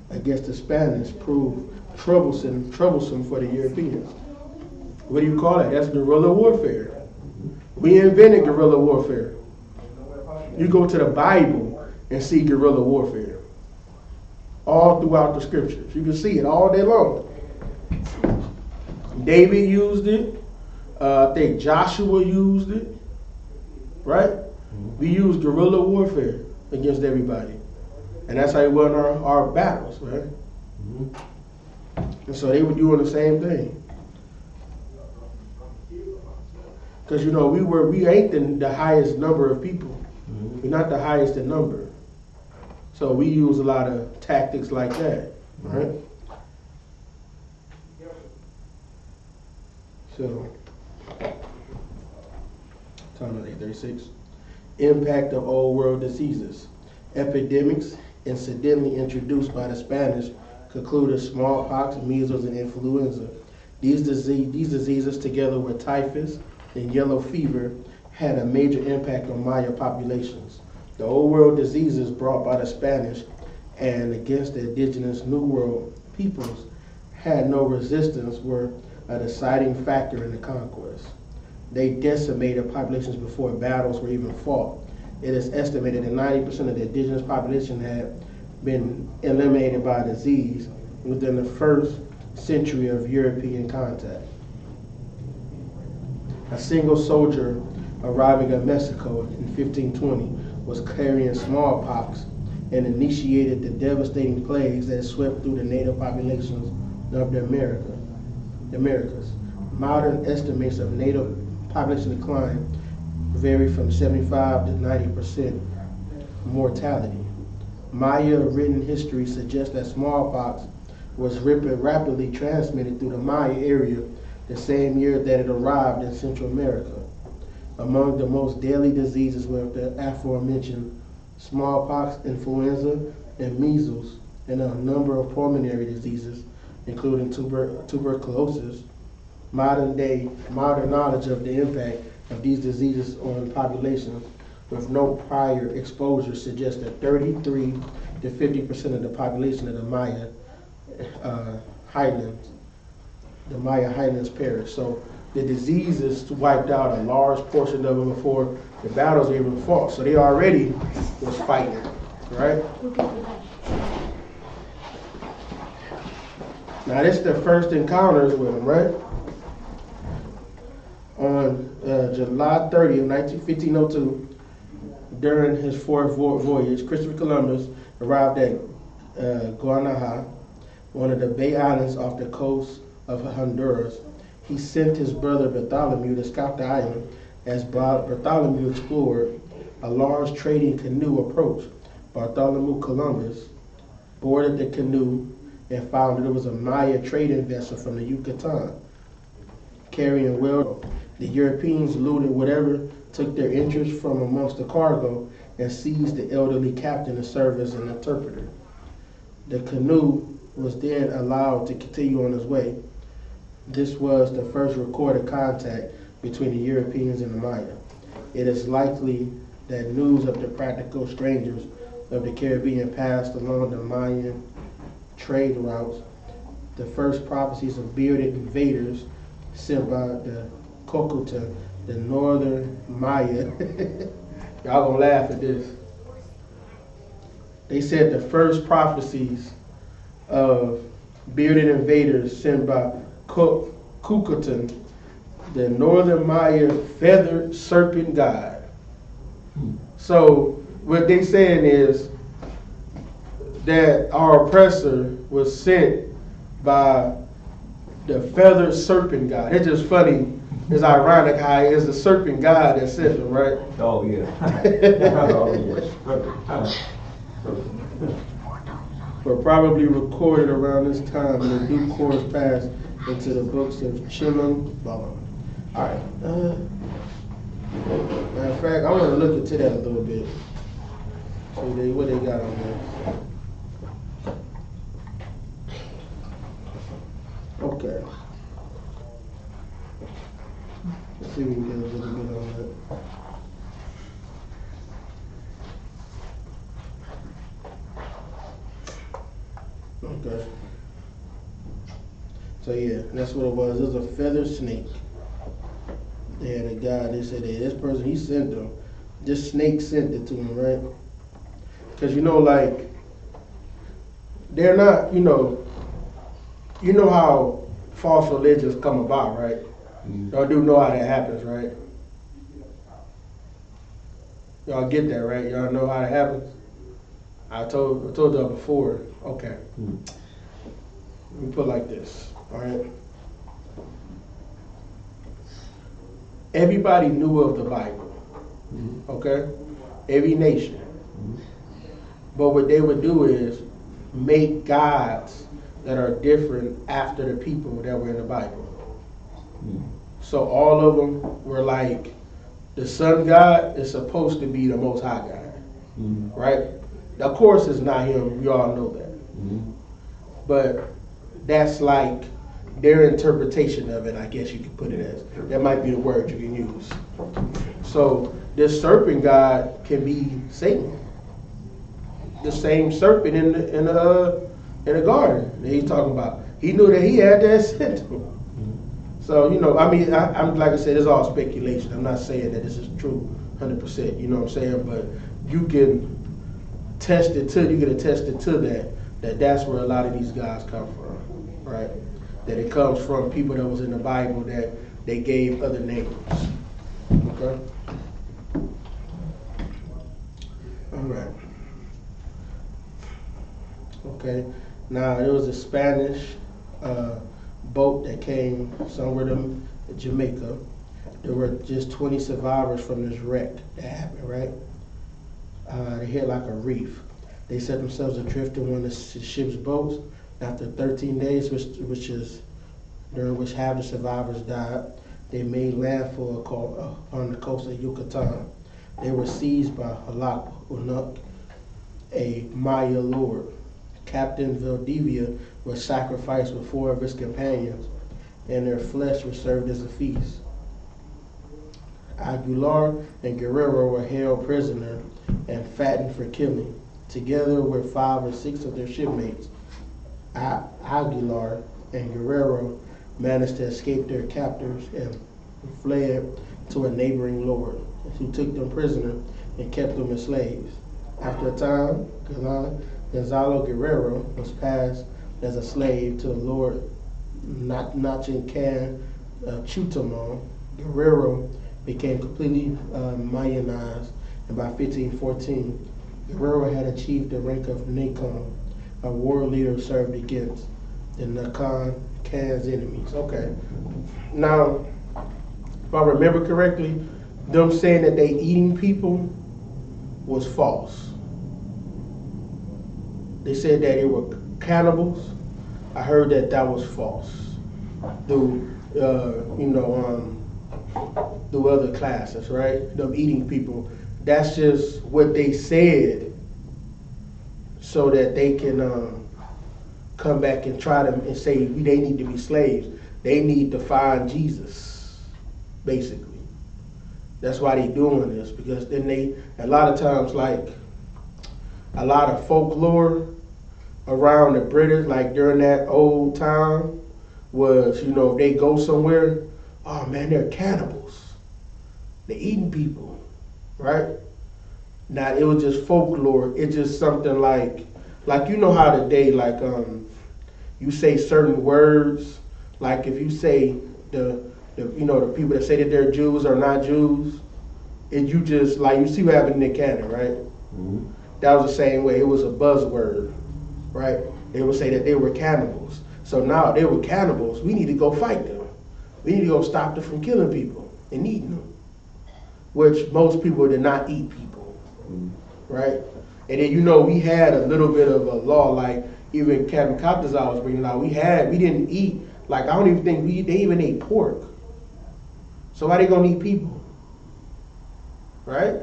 against the Spanish proved troublesome for the Europeans. What do you call it? That's guerrilla warfare. We invented guerrilla warfare. You go to the Bible and see guerrilla warfare. All throughout the scriptures. You can see it all day long. David used it. I think Joshua used it. Right? We use guerrilla warfare against everybody. And that's how we won our battles, right? And so they were doing the same thing. Because, you know, we ain't the highest number of people. We're not the highest in number. So we use a lot of tactics like that, right? So, time 8:36. Impact of old world diseases. Epidemics incidentally introduced by the Spanish concluded smallpox, measles, and influenza. These diseases, together with typhus and yellow fever, had a major impact on Maya populations. The old world diseases brought by the Spanish and against the indigenous New World peoples had no resistance were a deciding factor in the conquest. They decimated populations before battles were even fought. It is estimated that 90% of the indigenous population had been eliminated by disease within the first century of European contact. A single soldier arriving in Mexico in 1520 was carrying smallpox and initiated the devastating plagues that swept through the native populations of the Americas. Modern estimates of native population decline vary from 75 to 90% mortality. Maya written history suggests that smallpox was rapidly transmitted through the Maya area the same year that it arrived in Central America. Among the most deadly diseases were the aforementioned smallpox, influenza, and measles, and a number of pulmonary diseases, including tuberculosis. Modern knowledge of the impact of these diseases on populations with no prior exposure suggests that 33 to 50% of the population of the Maya Highlands perished. So the diseases wiped out a large portion of them before the battles were even fought. So they already was fighting, right? Now this is the first encounters with them, right? On July 30th, 1502, during his fourth voyage, Christopher Columbus arrived at Guanaja, one of the Bay Islands off the coast of Honduras. He sent his brother Bartholomew to scout the island. As Bartholomew explored, a large trading canoe approached. Bartholomew Columbus boarded the canoe and found that it was a Maya trading vessel from the Yucatan, carrying wealth. The Europeans looted whatever took their interest from amongst the cargo and seized the elderly captain to serve as an interpreter. The canoe was then allowed to continue on its way. This was the first recorded contact between the Europeans and the Maya. it is likely that news of the practical strangers of the Caribbean passed along the Mayan trade routes. The first prophecies of bearded invaders sent by the Kokuta, the northern Maya. Y'all gonna laugh at this. They said the first prophecies of bearded invaders sent by Kukulkan, the northern Maya feathered serpent god. So what they saying is that our oppressor was sent by the feathered serpent god. It's just funny. It's ironic how it's the serpent god that sent him, right? Oh, yeah. But probably recorded around this time and in due course passed into the books of Chimam Balaam. Alright. Matter of fact, I want to look into that a little bit. See what they got on there. Okay. Let's see if we can get a little bit on that. Okay. So yeah, that's what it was. It was a feather snake. They had a guy, they said, hey, this person, he sent them. This snake sent it to him, right? Because like, they're not, you know how false religions come about, right? Y'all do know how that happens, right? Y'all get that, right? Y'all know how that happens? I told y'all before. Okay. Let me put it like this, all right? Everybody knew of the Bible, okay? Every nation. But what they would do is make gods that are different after the people that were in the Bible. So all of them were like, the sun god is supposed to be the most high God, right? Of course it's not him, we all know that. But that's like their interpretation of it, I guess you could put it as. That might be the word you can use. So this serpent god can be Satan. The same serpent in the garden that he's talking about. He knew that he had that sent to him. So, I'm like I said, it's all speculation. I'm not saying that this is true 100%, you know what I'm saying? But you can attest it to that's where a lot of these guys come from, right? That it comes from people that was in the Bible that they gave other names. Okay? All right. Okay. Now, there was a Spanish boat that came somewhere to Jamaica. There were just 20 survivors from this wreck that happened, right? They hit like a reef. They set themselves adrift in one of the ship's boats. After 13 days, during which half the survivors died, they made landfall on the coast of Yucatan. They were seized by Isupk, a Maya lord. Captain Valdivia was sacrificed with 4 of his companions, and their flesh was served as a feast. Aguilar and Guerrero were held prisoner and fattened for killing, together with 5 or 6 of their shipmates. Aguilar and Guerrero managed to escape their captors and fled to a neighboring lord, who took them prisoner and kept them as slaves. After a time, Gonzalo Guerrero was passed as a slave to the Lord Nachin Khan Chutamon. Guerrero became completely Mayanized, and by 1514, Guerrero had achieved the rank of Nakon, a war leader served against the Nakan Khan's enemies. Okay. Now, if I remember correctly, them saying that they eating people was false. They said that they were cannibals. I heard that was false. Through other classes, right? Them eating people. That's just what they said, so that they can come back and try to and say they need to be slaves. They need to find Jesus, basically. That's why they doing this, because then a lot of times, like, a lot of folklore around the British, like during that old time, was, you know, if they go somewhere, oh man, they're cannibals. They're eating people, right? Now, it was just folklore. It's just something like you know how today, like, you say certain words, like if you say the people that say that they're Jews are not Jews, and you just, like, you see what happened in Canada, right? Mm-hmm. That was the same way. It was a buzzword, right? They would say that they were cannibals. So now they were cannibals. We need to go fight them. We need to go stop them from killing people and eating them, which most people did not eat people, right? And then, you know, we had a little bit of a law, like even Captain Copters I was bringing out. We didn't eat, like, I don't even think they even ate pork. So why they gonna eat people, right?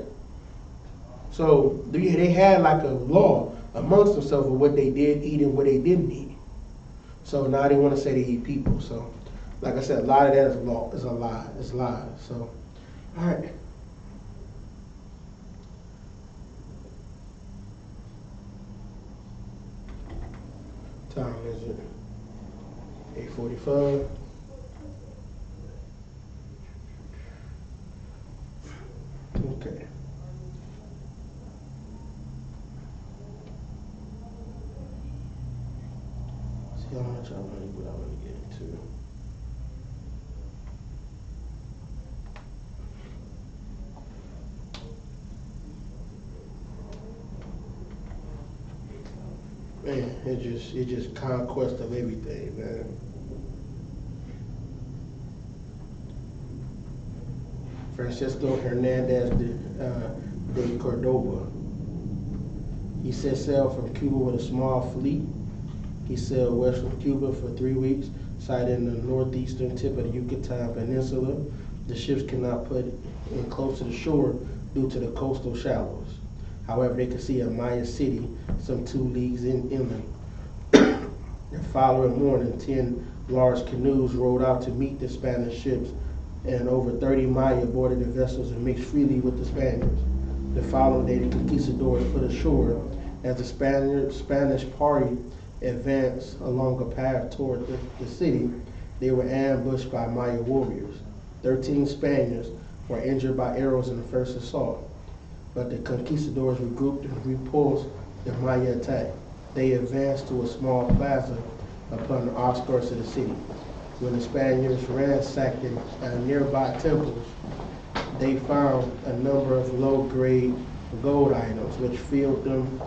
So they had like a law amongst themselves of what they did eat and what they didn't eat. So now they want to say they eat people. So, like I said, a lot of that is a lie. It's lies. So, all right. Time is it? 8:45. Okay. See how much I want to get into. Man, it just conquest of everything, man. Francisco Hernandez de Cordoba. He set sail from Cuba with a small fleet. He sailed west from Cuba for 3 weeks, sighting the northeastern tip of the Yucatan Peninsula. The ships cannot put in close to the shore due to the coastal shallows. However, they could see a Maya city some 2 leagues inland. The following morning, 10 large canoes rowed out to meet the Spanish ships, and over 30 Maya boarded the vessels and mixed freely with the Spaniards. The following day, the conquistadors put ashore. As the Spanish party advanced along a path toward the city, they were ambushed by Maya warriors. 13 Spaniards were injured by arrows in the first assault, but the conquistadors regrouped and repulsed the Maya attack. They advanced to a small plaza upon the outskirts of the city. When the Spaniards ransacked nearby temples, they found a number of low-grade gold items, which filled them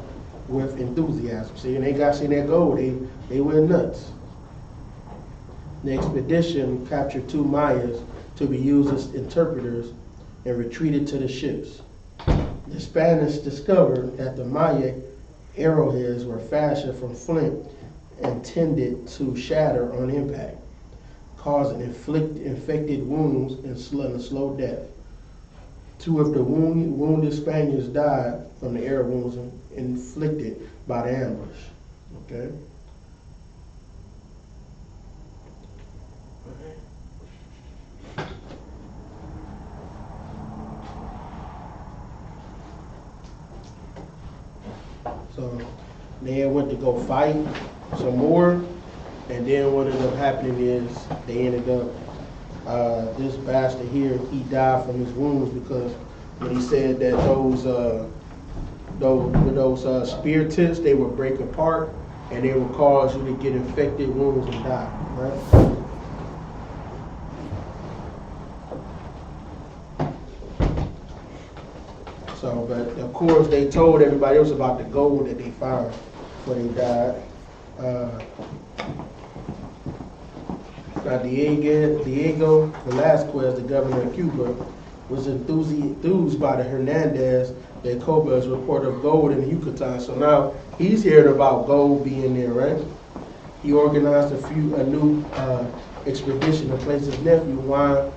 with enthusiasm. See, and they got seen that gold, they went nuts. The expedition captured 2 Mayas to be used as interpreters and retreated to the ships. The Spanish discovered that the Maya arrowheads were fashioned from flint and tended to shatter on impact, causing infected wounds and a slow death. 2 of the wounded Spaniards died from the arrow wounds inflicted by the ambush. Okay. So they went to go fight some more, and then what ended up happening is they ended up, this bastard here, he died from his wounds because when he said that those spear tips, they would break apart and they would cause you to get infected wounds and die, right? So, but of course they told everybody else about the gold that they found before they died. Now Diego Velasquez, the governor of Cuba, was enthused by the Hernandez de Cordoba's report of gold in the Yucatan. So now he's hearing about gold being there, right? He organized a new expedition to place his nephew Juan,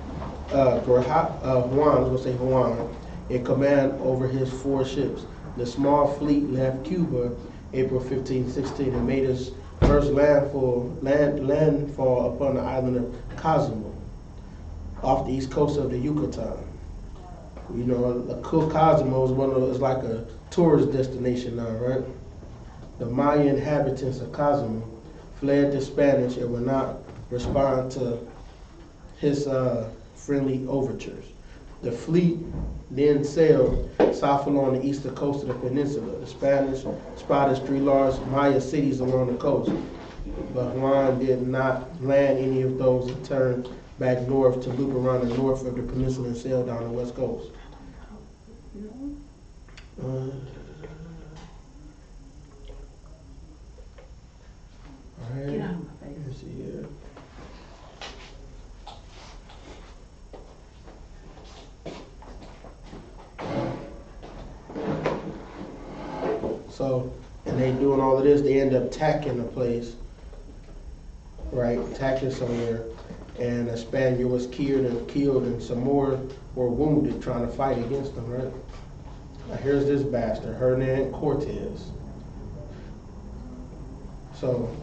in command over his 4 ships. The small fleet left Cuba April 15, 16, and made its first landfall upon the island of Cozumel, off the east coast of the Yucatan. You know, Cozumel is like a tourist destination now, right? The Mayan inhabitants of Cozumel fled the Spanish and would not respond to his friendly overtures. The fleet then sailed south along the eastern coast of the peninsula. The Spanish spotted 3 large Maya cities along the coast, but Juan did not land any of those and turned back north to loop around the north of the peninsula and sail down the west coast. Alright, Get out of my face. let's see here. So, and they doing all of this, they end up tacking the place, right? Tacking somewhere, and a Spaniard was killed, and some more were wounded trying to fight against them, right? Now here's this bastard, Hernan Cortez. So,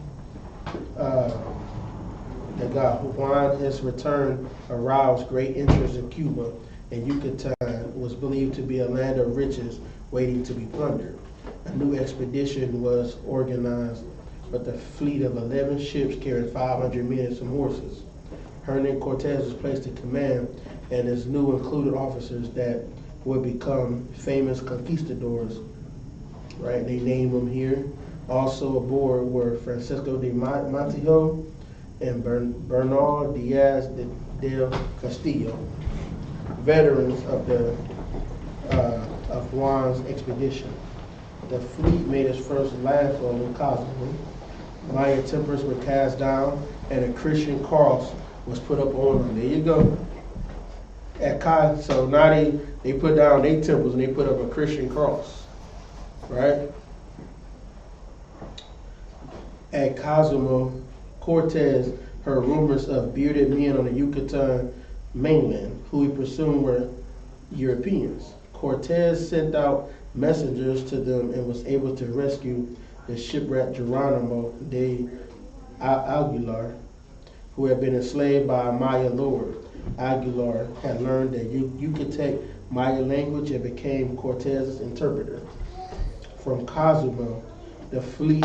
the guy Juan, his return aroused great interest in Cuba, and Yucatan was believed to be a land of riches waiting to be plundered. A new expedition was organized with a fleet of 11 ships carrying 500 men and some horses. Hernan Cortez was placed in command, and his new included officers that would become famous conquistadors. Right, they named them here. Also aboard were Francisco de Montijo and Bernal Diaz del Castillo, veterans of Juan's expedition. The fleet made its first landfall in Cozumel. Maya temples were cast down, and a Christian cross was put up on them. There you go. So now they put down their temples and they put up a Christian cross, right? At Cozumel, Cortez heard rumors of bearded men on the Yucatan mainland who he presumed were Europeans. Cortez sent out messengers to them and was able to rescue the shipwrecked Geronimo de Aguilar, who had been enslaved by a Maya lord. Aguilar had learned the Yucatec Maya language and became Cortez's interpreter. From Cozumel, the fleet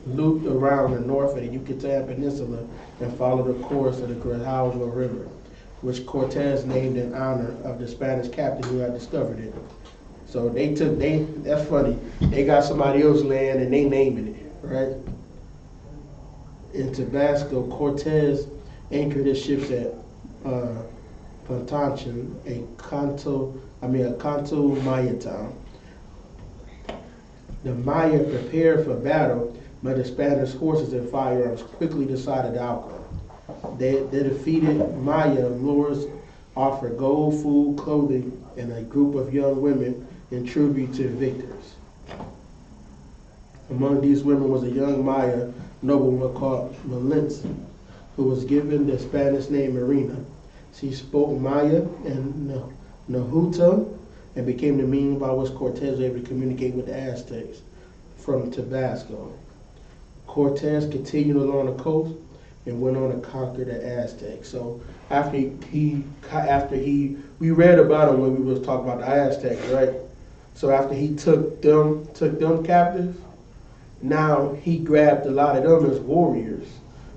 looped around the north of the Yucatan Peninsula and followed the course of the Grijalva River, which Cortez named in honor of the Spanish captain who had discovered it. So that's funny, they got somebody else's land and they naming it, right? In Tabasco, Cortez anchored his ships at Pantanchan, a Canto Maya town. The Maya prepared for battle, but the Spanish horses and firearms quickly decided the outcome. The defeated Maya lords offered gold, food, clothing, and a group of young women in tribute to the victors. Among these women was a young Maya noblewoman called Valencia, who was given the Spanish name Marina. She spoke Maya and Nahuatl and became the means by which Cortez was able to communicate with the Aztecs from Tabasco. Cortez continued along the coast and went on to conquer the Aztecs. So after we read about him when we was talking about the Aztecs, right? So after he took them captive, now he grabbed a lot of them as warriors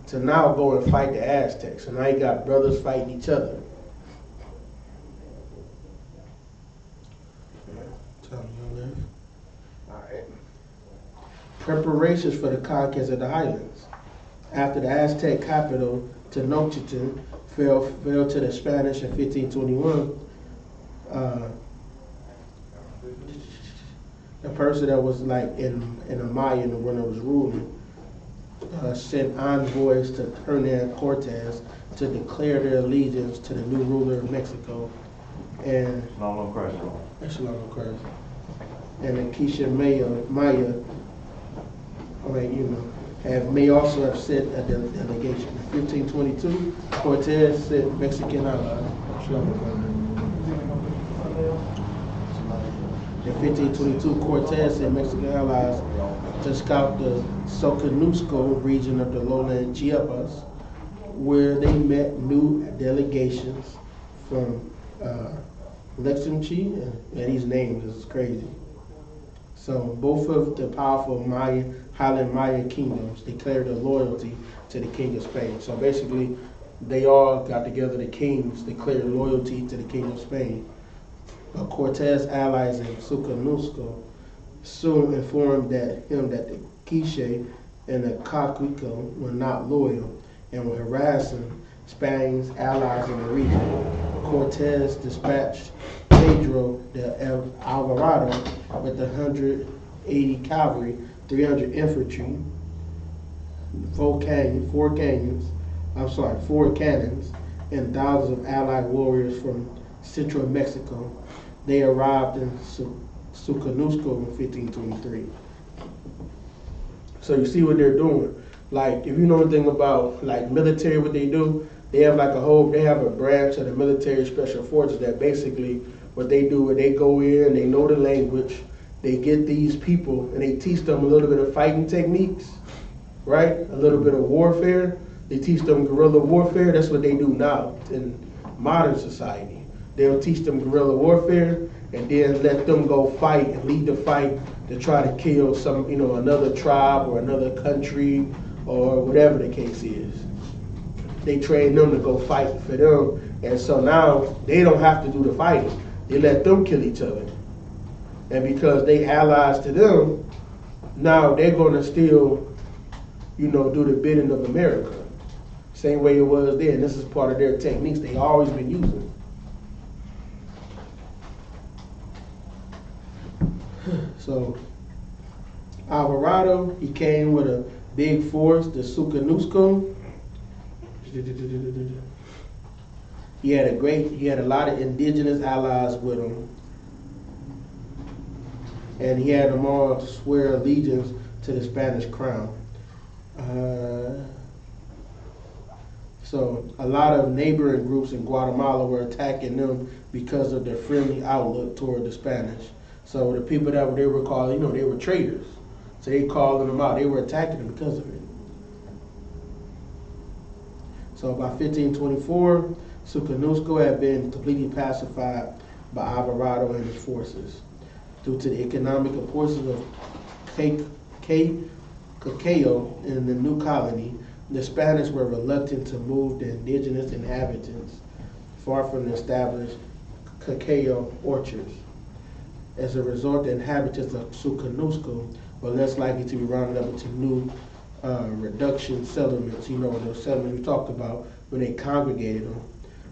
to now go and fight the Aztecs. So now you got brothers fighting each other. Alright. Preparations for the conquest of the highlands. After the Aztec capital, Tenochtitlan, fell to the Spanish in 1521, the person that was like in a Mayan when it was ruling, sent envoys to Hernan Cortez to declare their allegiance to the new ruler of Mexico, and and the Quiche Maya, may also have sent a delegation. In 1522, Cortez sent Mexican allies. In 1522, Cortez sent Mexican allies to scout the Soconusco region of the lowland Chiapas, where they met new delegations from Lexington, and these names is crazy. So both of the powerful Highland Mayan kingdoms declared their loyalty to the king of Spain. So basically, they all got together, the kings declared loyalty to the king of Spain. But Cortez allies in Sucanusco soon informed him that the Quiche and the Cacique were not loyal and were harassing Spain's allies in the region. Cortez dispatched Pedro de Alvarado with 180 cavalry, 300 infantry, four cannons, and thousands of allied warriors from central Mexico. They arrived in Sucanusco in 1523. So you see what they're doing. Like, if you know anything about like military, what they do, they have a branch of the military special forces that basically what they do is they go in, they know the language, they get these people and they teach them a little bit of fighting techniques, right? A little bit of warfare. They teach them guerrilla warfare. That's what they do now in modern society. They'll teach them guerrilla warfare and then let them go fight and lead the fight to try to kill another tribe or another country or whatever the case is. They train them to go fight for them. And so now they don't have to do the fighting. They let them kill each other. And because they allies to them, now they're going to still, do the bidding of America. Same way it was then. This is part of their techniques they always been using. So Alvarado, he came with a big force, the Sucanusco. He had a lot of indigenous allies with him. And he had them all swear allegiance to the Spanish crown. So a lot of neighboring groups in Guatemala were attacking them because of their friendly outlook toward the Spanish. So the people they were calling, they were traitors. So they called them out. They were attacking them because of it. So by 1524, Sucanusco had been completely pacified by Alvarado and his forces. Due to the economic importance of cacao in the new colony, the Spanish were reluctant to move the indigenous inhabitants far from the established cacao orchards. As a result, the inhabitants of Sucanusco were less likely to be rounded up into new reduction settlements, those settlements we talked about when they congregated them,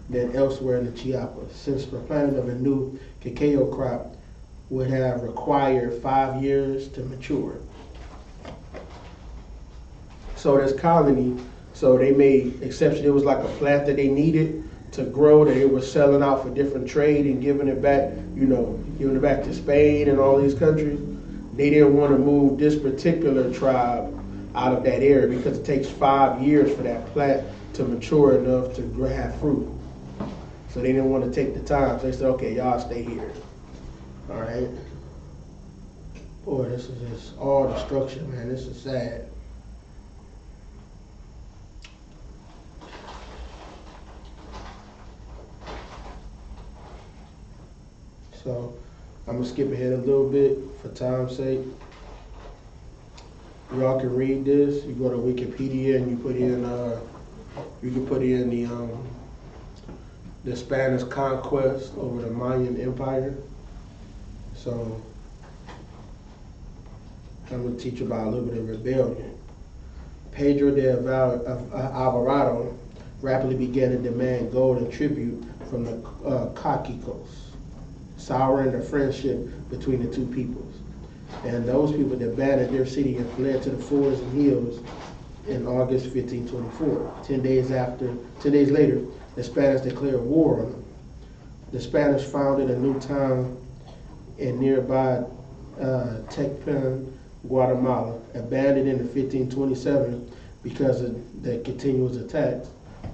than elsewhere in the Chiapas, since the planting of a new cacao crop would have required 5 years to mature. So this colony, they made exception. It was like a plant that they needed to grow, that they were selling out for different trade and giving it back, giving it back to Spain and all these countries. They didn't want to move this particular tribe out of that area because it takes 5 years for that plant to mature enough to have fruit. So they didn't want to take the time. So they said, okay, y'all stay here. All right. Boy, this is just all destruction, man. This is sad. So I'm gonna skip ahead a little bit for time's sake. Y'all can read this. You go to Wikipedia and you put in the Spanish conquest over the Mayan Empire. So I'm gonna teach you about a little bit of rebellion. Pedro de Alvarado rapidly began to demand gold and tribute from the Caciques, souring the friendship between the two peoples. And those people abandoned their city and fled to the forests and hills in August 1524. 10 days later, the Spanish declared war on them. The Spanish founded a new town in nearby Tecpan, Guatemala, abandoned in 1527 because of the continuous attacks.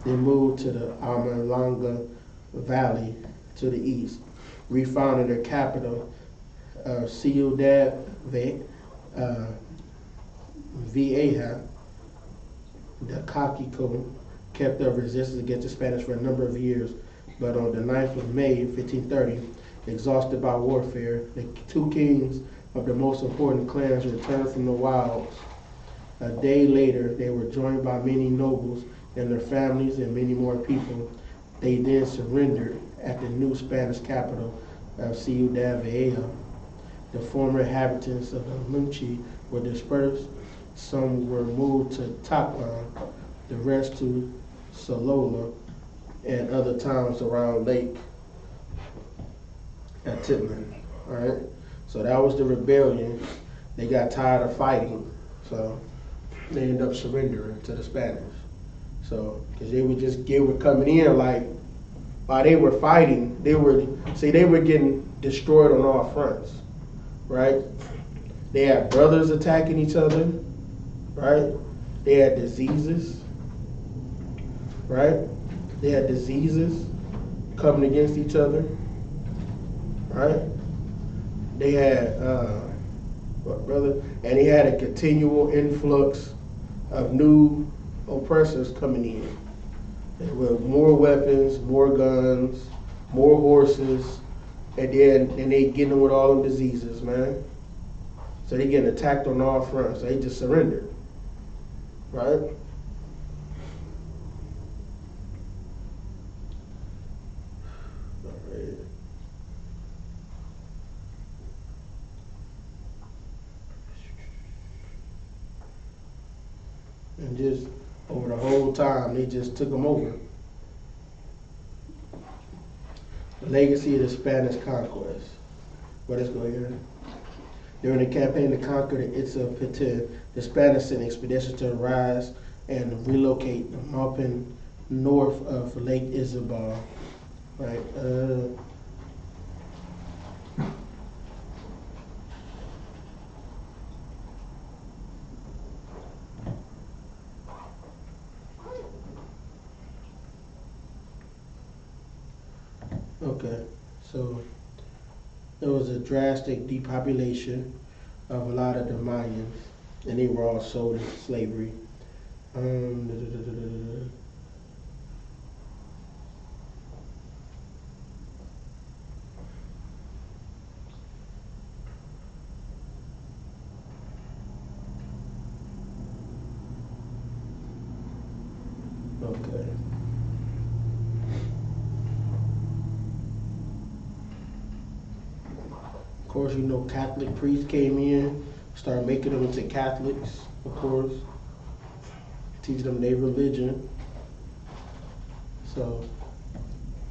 They moved to the Amalanga Valley to the east, refounded their capital, Ciudad Vieja. The Cacique kept up resistance against the Spanish for a number of years, but on the 9th of May, 1530, Exhausted by warfare, the two kings of the most important clans returned from the wilds. A day later, they were joined by many nobles and their families and many more people. They then surrendered at the new Spanish capital of Ciudad Vieja. The former inhabitants of the Munchi were dispersed. Some were moved to Taklan, the rest to Salola and other towns around Lake at Titman. All right, so that was the rebellion. They got tired of fighting, so they ended up surrendering to the Spanish. So, because they were coming in like, while they were fighting, they were getting destroyed on all fronts, right? They had brothers attacking each other, right? They had diseases, right? They had diseases coming against each other, right? They had, and they had a continual influx of new oppressors coming in. With more weapons, more guns, more horses, and they getting them with all them diseases, man. So they getting attacked on all fronts. So they just surrendered, right? And just over the whole time, they just took them over. The legacy of the Spanish conquest. Well, let's go here. During the campaign to conquer the I.S.U.P.K, the Spanish sent expeditions to rise and relocate the mountain north of Lake Isupk. Right. Okay, so there was a drastic depopulation of a lot of the Mayans, and they were all sold into slavery. Okay. Of course, you know, Catholic priests came in, started making them into Catholics, of course, teach them their religion. So,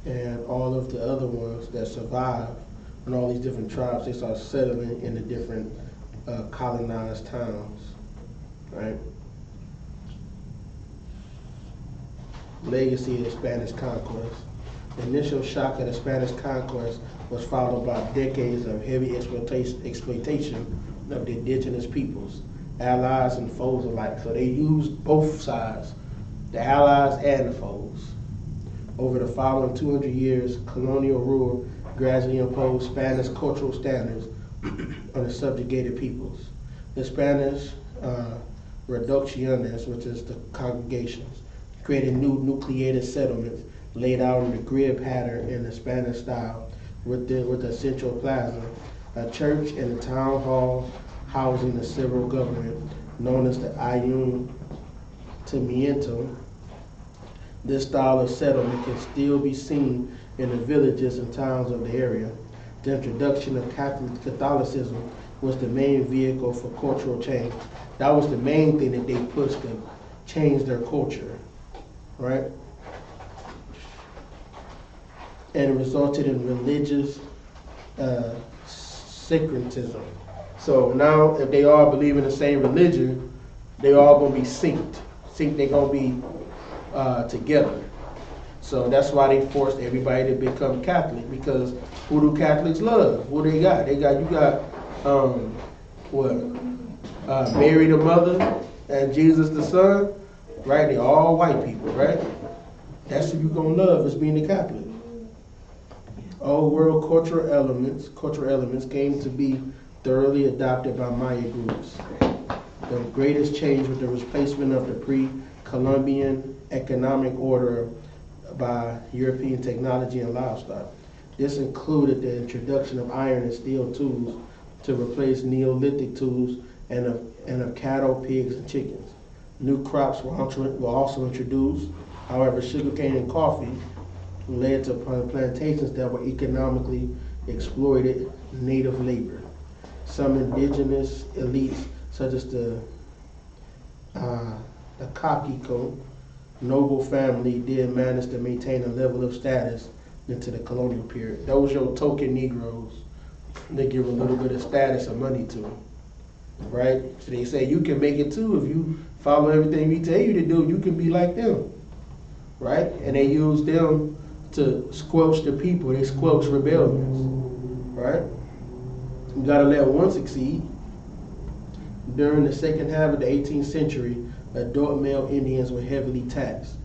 and all of the other ones that survived in all these different tribes, they started settling in the different colonized towns, right? Legacy of the Spanish conquest. The initial shock of the Spanish conquest was followed by decades of heavy exploitation of the indigenous peoples, allies and foes alike. So they used both sides, the allies and the foes. Over the following 200 years, colonial rule gradually imposed Spanish cultural standards on the subjugated peoples. The Spanish reducciones, which is the congregations, created new nucleated settlements laid out in the grid pattern in the Spanish style with a central plaza, a church, and a town hall housing the civil government known as the Ayuntamiento. This style of settlement can still be seen in the villages and towns of the area. The introduction of Catholicism was the main vehicle for cultural change. That was the main thing that they pushed to change their culture, right? And it resulted in religious syncretism. So now, if they all believe in the same religion, they all gonna be synced. They're gonna be together. So that's why they forced everybody to become Catholic, because who do Catholics love? Who they got? You got Mary the mother and Jesus the son, right? They're all white people, right? That's who you gonna love, is being a Catholic. Old world cultural elements came to be thoroughly adopted by Maya groups. The greatest change was the replacement of the pre-Columbian economic order by European technology and livestock. This included the introduction of iron and steel tools to replace Neolithic tools and of cattle, pigs, and chickens. New crops were also introduced. However, sugarcane and coffee led to plantations that were economically exploited native labor. Some indigenous elites, such as the Kakiko noble family, did manage to maintain a level of status into the colonial period. Those your token Negroes, they give a little bit of status and money to them, right? So they say you can make it too if you follow everything we tell you to do. You can be like them, right? And they use them to squelch the people. They squelch rebellions, right? You gotta let one succeed. During the second half of the 18th century, adult male Indians were heavily taxed.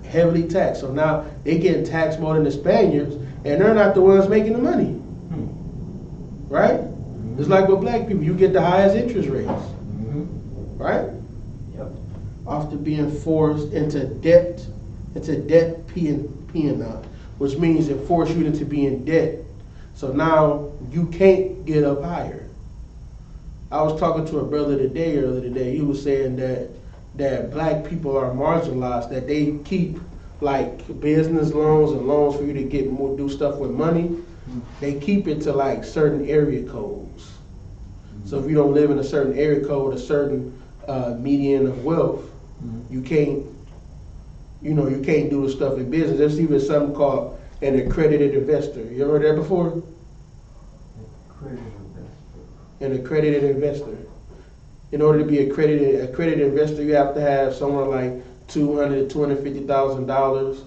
Heavily taxed. So now they getting taxed more than the Spaniards, and they're not the ones making the money, right? It's like with black people, you get the highest interest rates, right? Yep. After being forced into debt peonage, which means it forced you to be in debt. So now you can't get up higher. I was talking to a brother earlier today. He was saying that black people are marginalized, that they keep like business loans and loans for you to get more, do stuff with money. They keep it to like certain area codes. So if you don't live in a certain area code, a certain median of wealth, you can't do the stuff in business. There's even something called an accredited investor. You ever heard that before? An accredited investor. In order to be accredited investor, you have to have somewhere like $200,000 to $250,000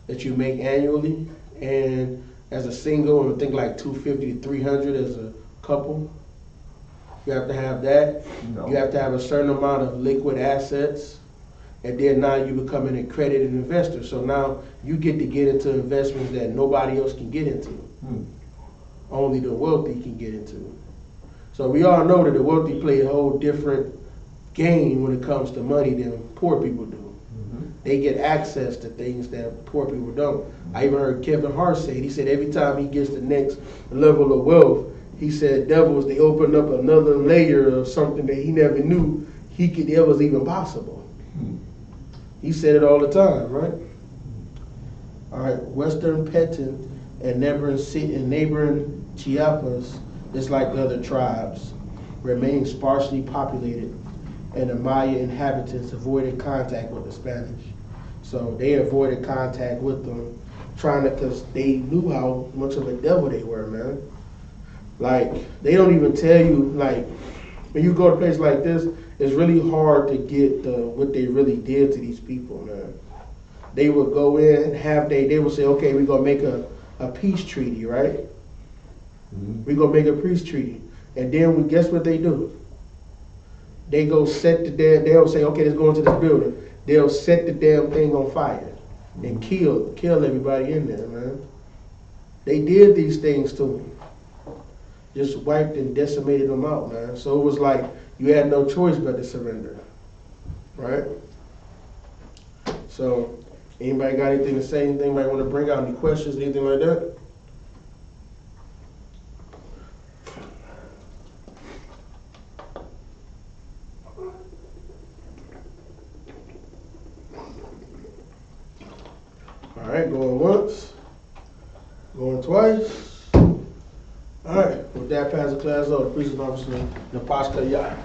that you make annually, and as a single, I think like $250,000 to $300,000 as a couple. You have to have that. No. You have to have a certain amount of liquid assets, and then now you become an accredited investor. So now you get to get into investments that nobody else can get into. Only the wealthy can get into. So we all know that the wealthy play a whole different game when it comes to money than poor people do. They get access to things that poor people don't. I even heard Kevin Hart say it. He said every time he gets the next level of wealth, he said devils, they open up another layer of something that he never knew it was even possible. He said it all the time, right? All right, Western Petén and neighboring Chiapas, just like the other tribes, remained sparsely populated, and the Maya inhabitants avoided contact with the Spanish. So they avoided contact with them, because they knew how much of a devil they were, man. Like, they don't even tell you, like, when you go to a place like this, it's really hard to get what they really did to these people, man. They would go in, they would say, okay, we're going to make a peace treaty, right? We're going to make a peace treaty. And then guess what they do? They go they'll say, okay, let's go into this building. They'll set the damn thing on fire and kill everybody in there, man. They did these things to them. Just wiped and decimated them out, man. So it was like you had no choice but to surrender, right? So anybody got anything to say, anything might want to bring out, any questions, anything like that? All right, going once, going twice. All right, with that, pass the class over. Preaching officer, Napaska Yah.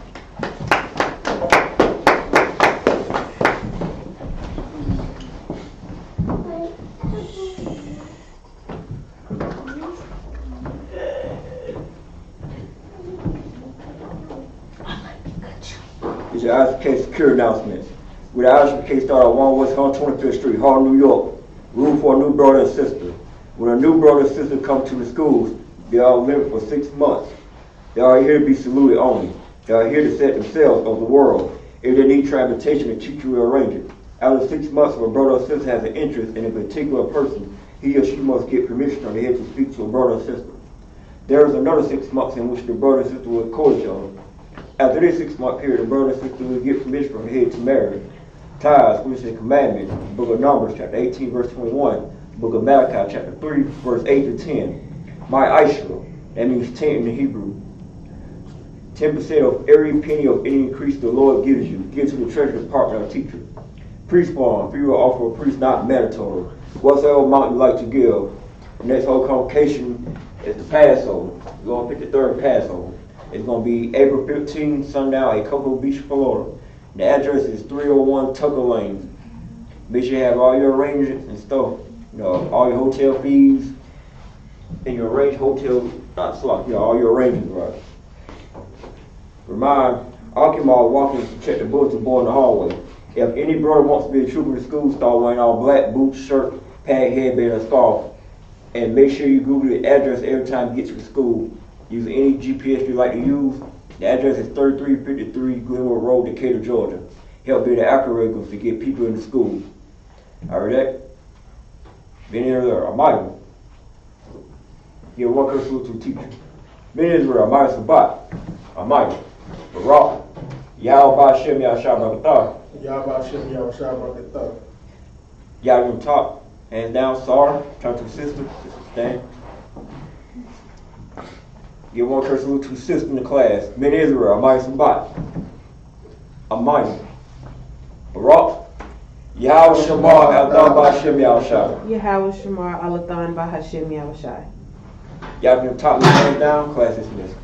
These are I.S.U.P.K security announcements. With the I.S.U.P.K start at 1 West 125th Street, Harlem, New York. Room for a new brother and sister. When a new brother and sister come to the schools, they are limited for 6 months. They are here to be saluted only. They are here to set themselves of the world. If they need transportation, the teacher will arrange it. After 6 months, if a brother or sister has an interest in a particular person, he or she must get permission from the head to speak to a brother or sister. There is another 6 months in which the brother and sister will court each other. After this 6 month period, the brother and sister will get permission from the head to marry. TITHES, which is a commandment, book of Numbers, chapter 18, verse 21. Book of Malachi, chapter 3, verse 8 to 10. My I.S.U.P.K, that means 10 in the Hebrew. 10% of every penny of any increase the Lord gives you, give to the treasury department or teacher. Priest farm, free will offer a priest not mandatory. Whatsoever amount you like to give. The next whole convocation is the Passover. We're going to pick the third Passover. It's going to be April 15, sundown at Cocoa Beach, Florida. The address is 301 Tucker Lane. Make sure you have all your arrangements and stuff. You know, all your hotel fees and your arranged hotel, not slot, you know, all your arrangements, right? Remind, Alchemar walking to check the bulletin board in the hallway. If any brother wants to be a trooper in the school, start wearing all black boots, shirt, pad, headband, and scarf. And make sure you Google the address every time you get to the school. Use any GPS you like to use. The address is 3353 Glenwood Road, Decatur, Georgia. Help build the algorithms to get people into school. All right, that? Ben Israel, Mayans. Give one curse salute to the teacher. Ben Israel, I.S.U.P.K, Mayans. Barak, Yahweh Shem Yahshua Yahanna, Yahanna. Y'all on top, hands down, sorry. Turn to the sister, stand. Give one curse salute to the sister in the class. Ben Israel, I.S.U.P.K, Mayans. Barak, Yahweh Shamar Al-Dan B'Hashem Yahushai. Yahweh Shamar Al-Dan B'Hashem Yahushai. Y'all can top, hands down, class dismissed.